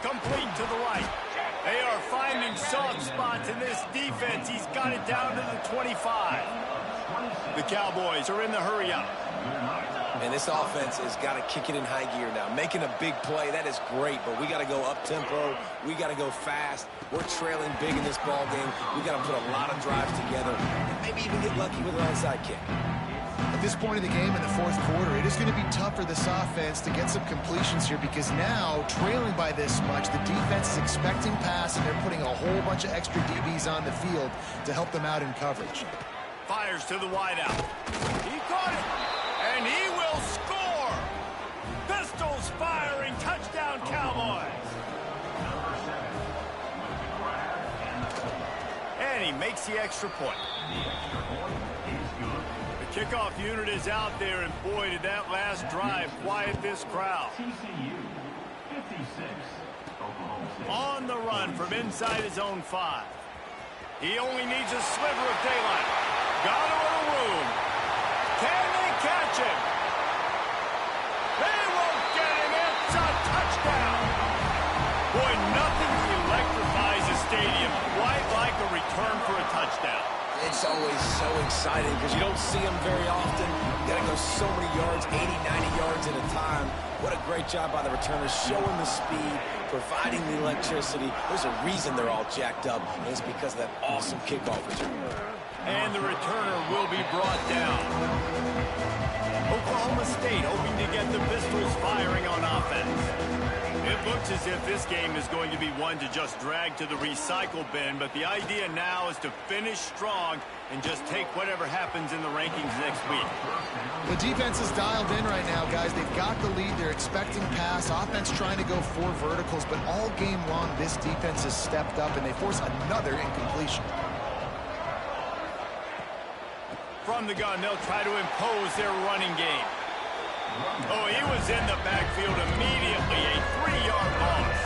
Complete to the right. They are finding soft spots in this defense. He's got it down to the 25. The Cowboys are in the hurry-up. And this offense has got to kick it in high gear now. Making a big play, that is great, but we got to go up-tempo. We got to go fast. We're trailing big in this ball game. We got to put a lot of drives together, maybe even get lucky with an onside kick. At this point of the game in the 4th quarter, it is going to be tough for this offense to get some completions here because now, trailing by this much, the defense is expecting pass, and they're putting a whole bunch of extra DBs on the field to help them out in coverage. Fires to the wideout. He caught it, and he will score. Pistols firing, touchdown Cowboys. And he makes the extra point. The kickoff unit is out there, and boy, did that last drive quiet this crowd. TCU 56. On the run from inside his own 5. He only needs a sliver of daylight. Got a little room. Can they catch him? They won't get him. It's a touchdown. It's always so exciting because you don't see them very often. You got to go so many yards, 80, 90 yards at a time. What a great job by the returners, showing the speed, providing the electricity. There's a reason they're all jacked up, and it's because of that awesome kickoff return. And the returner will be brought down. Oklahoma State hoping to get the Pistols firing on offense. It looks as if this game is going to be one to just drag to the recycle bin, but the idea now is to finish strong and just take whatever happens in the rankings next week. The defense is dialed in right now, guys. They've got the lead. They're expecting pass. Offense trying to go 4 verticals, but all game long, this defense has stepped up, and they force another incompletion. From the gun, they'll try to impose their running game. Oh, he was in the backfield immediately. A 3-yard loss.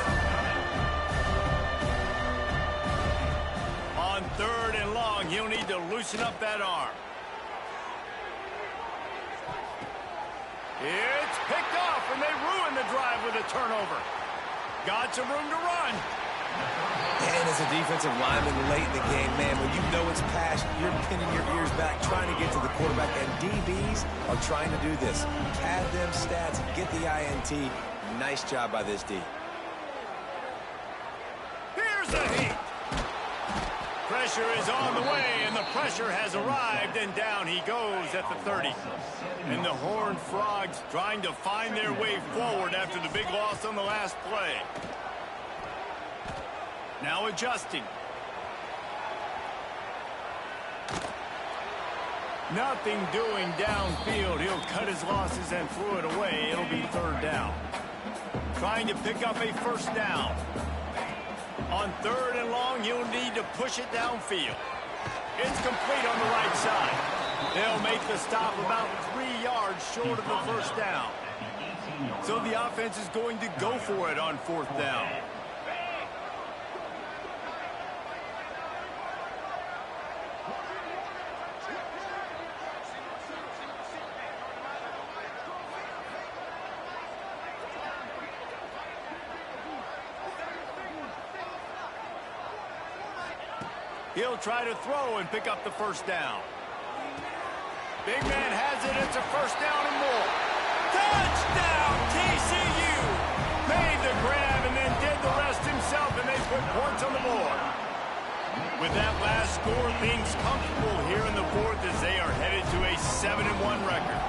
On 3rd and long, he'll need to loosen up that arm. It's picked off, and they ruin the drive with a turnover. Got some room to run. And as a defensive lineman late in the game, man, when you know it's past, you're pinning your ears back, trying to get to the quarterback, and DBs are trying to do this. Pad them stats, get the INT. Nice job by this D. Here's a hit. Pressure is on the way, and the pressure has arrived, and down he goes at the 30. And the Horned Frogs trying to find their way forward after the big loss on the last play. Now adjusting. Nothing doing downfield. He'll cut his losses and throw it away. It'll be 3rd down. Trying to pick up a 1st down. On 3rd and long, he'll need to push it downfield. It's complete on the right side. They'll make the stop about 3 yards short of the 1st down. So the offense is going to go for it on 4th down. He'll try to throw and pick up the 1st down. Big man has it. It's a 1st down and more. Touchdown, TCU! Made the grab and then did the rest himself, and they put points on the board. With that last score, things comfortable here in the 4th as they are headed to a 7-1 record.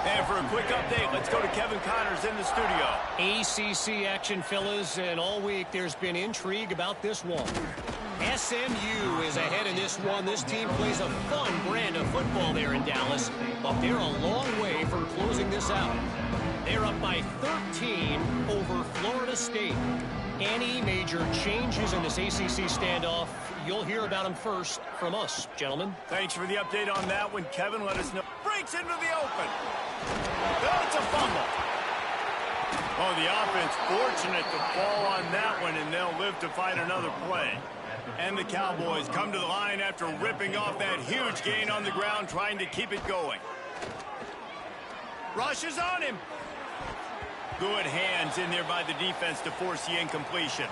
And for a quick update, let's go to Kevin Connors in the studio. ACC action, fellas, and all week there's been intrigue about this one. SMU is ahead in this one. This team plays a fun brand of football there in Dallas, but they're a long way from closing this out. They're up by 13 over Florida State. Any major changes in this ACC standoff, you'll hear about them first from us, gentlemen. Thanks for the update on that one, Kevin. Let us know. Breaks into the open. That's a fumble. Oh, the offense fortunate to fall on that one, and they'll live to fight another play. And the Cowboys come to the line after ripping off that huge gain on the ground, trying to keep it going. Rush is on him. Good hands in there by the defense to force the incompletion.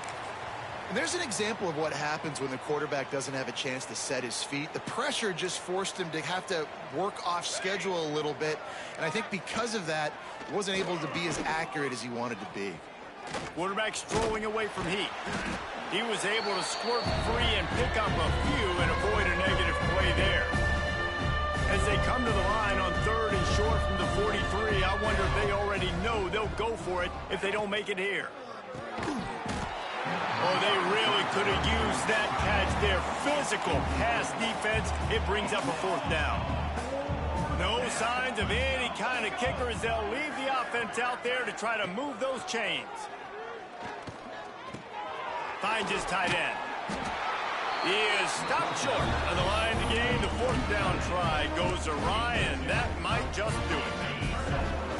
And there's an example of what happens when the quarterback doesn't have a chance to set his feet. The pressure just forced him to have to work off schedule a little bit. And I think because of that, he wasn't able to be as accurate as he wanted to be. Quarterback strolling away from heat. He was able to squirt free and pick up a few and avoid a negative play there. As they come to the line on 3rd and short from the 43, I wonder if they already know they'll go for it if they don't make it here. Oh, they really could have used that catch there. Physical pass defense. It brings up a 4th down. No signs of any kind of kicker as they'll leave the offense out there to try to move those chains. Finds his tight end. He is stopped short on the line to gain. The 4th down try goes awry, and that might just do it.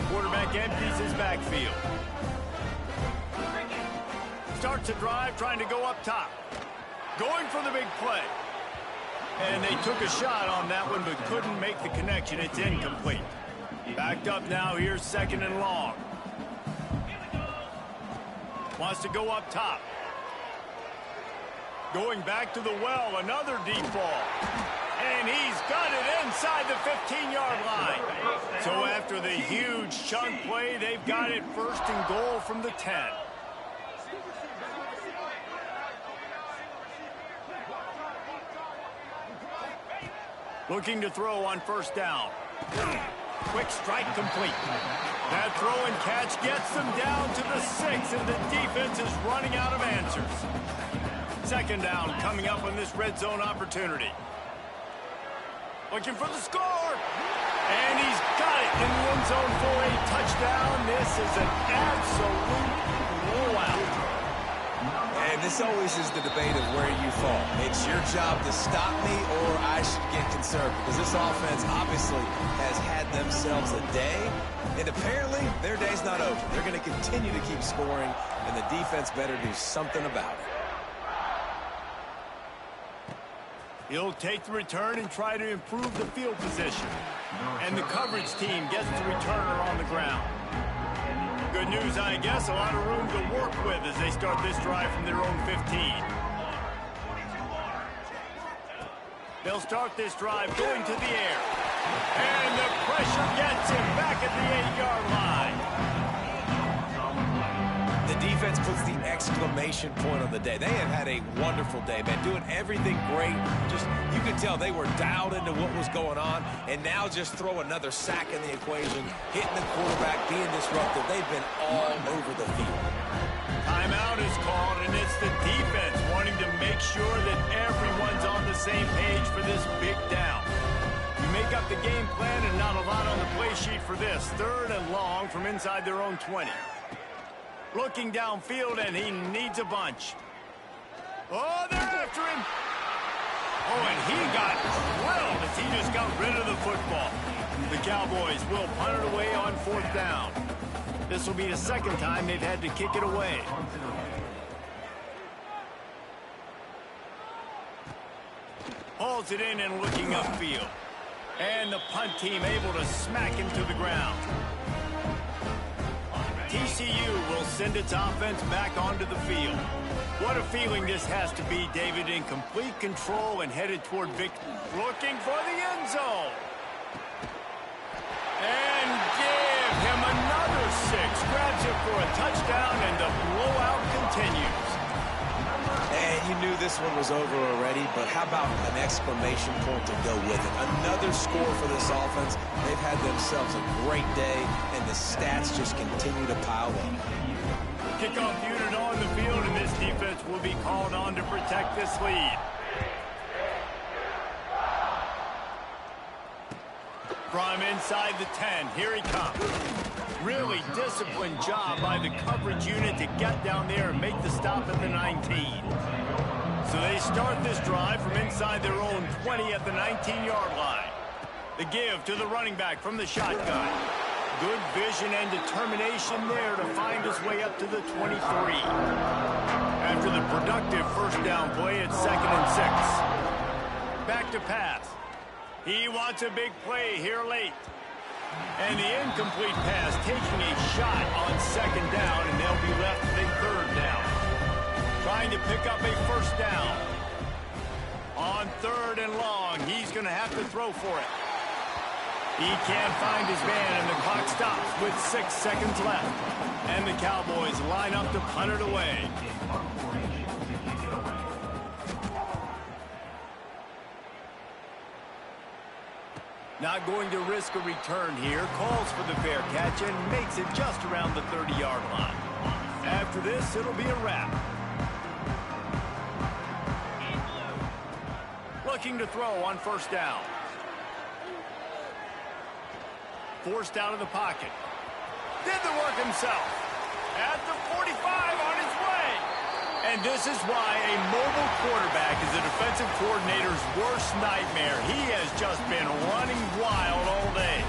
Quarterback empties his backfield. Starts a drive trying to go up top. Going for the big play. And they took a shot on that one but couldn't make the connection. It's incomplete. Backed up now. Here's 2nd and long. Wants to go up top. Going back to the well. Another deep ball. And he's got it inside the 15-yard line. So after the huge chunk play, they've got it first and goal from the 10. Looking to throw on first down. Quick strike complete. That throw and catch gets them down to the 6, and the defense is running out of answers. Second down coming up on this red zone opportunity. Looking for the score. And he's got it in the end zone for a touchdown. This is an absolute blowout. And this always is the debate of where you fall. It's your job to stop me or I should get concerned, because this offense obviously has had themselves a day, and apparently their day's not over. They're going to continue to keep scoring, and the defense better do something about it. He'll take the return and try to improve the field position. And the coverage team gets the returner on the ground. Good news, I guess, a lot of room to work with as they start this drive from their own 15. They'll start this drive going to the air. And the pressure gets him back at the 8-yard line. The defense puts the exclamation point on the day. They have had a wonderful day, man, doing everything great. Just, you could tell they were dialed into what was going on, and now just throw another sack in the equation, hitting the quarterback, being disruptive. They've been all over the field. Timeout is called, and it's the defense wanting to make sure that everyone's on the same page for this big down. You make up the game plan and not a lot on the play sheet for this. Third and long from inside their own 20. Looking downfield, and he needs a bunch. Oh, they're after him. Oh, and he got drilled as he just got rid of the football. The Cowboys will punt it away on fourth down. This will be the second time they've had to kick it away. Hauls it in and looking upfield. And the punt team able to smack him to the ground. TCU will send its offense back onto the field. What a feeling this has to be, David, in complete control and headed toward victory. Looking for the end zone. And give him another 6. Grabs it for a touchdown, and the blowout continues. And you knew this one was over already, but how about an exclamation point to go with it? Another score for this offense. They've had themselves a great day, and the stats just continue to pile up. Kickoff unit on the field, and this defense will be called on to protect this lead. From inside the 10, here he comes. Really disciplined job by the coverage unit to get down there and make the stop at the 19. So they start this drive from inside their own 20 at the 19-yard line. The give to the running back from the shotgun. Good vision and determination there to find his way up to the 23. After the productive first down play, it's 2nd and 6. Back to pass. He wants a big play here late. And the incomplete pass taking a shot on 2nd down, and they'll be left with a 3rd down. Trying to pick up a first down. On 3rd and long, he's going to have to throw for it. He can't find his man, and the clock stops with 6 seconds left. And the Cowboys line up to punt it away. Not going to risk a return here. Calls for the fair catch and makes it just around the 30-yard line. After this, it'll be a wrap. Looking to throw on first down. Forced out of the pocket. Did the work himself. At the 45 on his way. And this is why a mobile quarterback is a defensive coordinator's worst nightmare. He has just been running wild all day.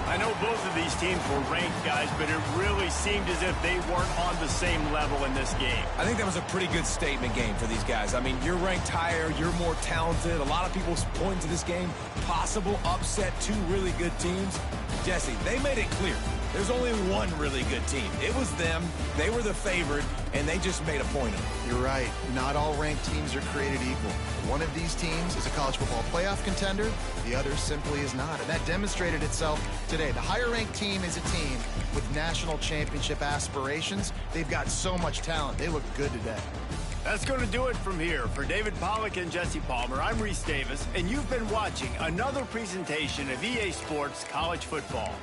I know both of these teams were ranked, guys, but it really seemed as if they weren't on the same level in this game. I think that was a pretty good statement game for these guys. I mean, you're ranked higher, you're more talented. A lot of people point to this game, possible upset, 2 really good teams. Jesse, they made it clear. There's only one really good team. It was them. They were the favorite, and they just made a point of it. You're right. Not all ranked teams are created equal. One of these teams is a college football playoff contender. The other simply is not. And that demonstrated itself today. The higher-ranked team is a team with national championship aspirations. They've got so much talent. They look good today. That's going to do it from here. For David Pollack and Jesse Palmer, I'm Reese Davis, and you've been watching another presentation of EA Sports College Football.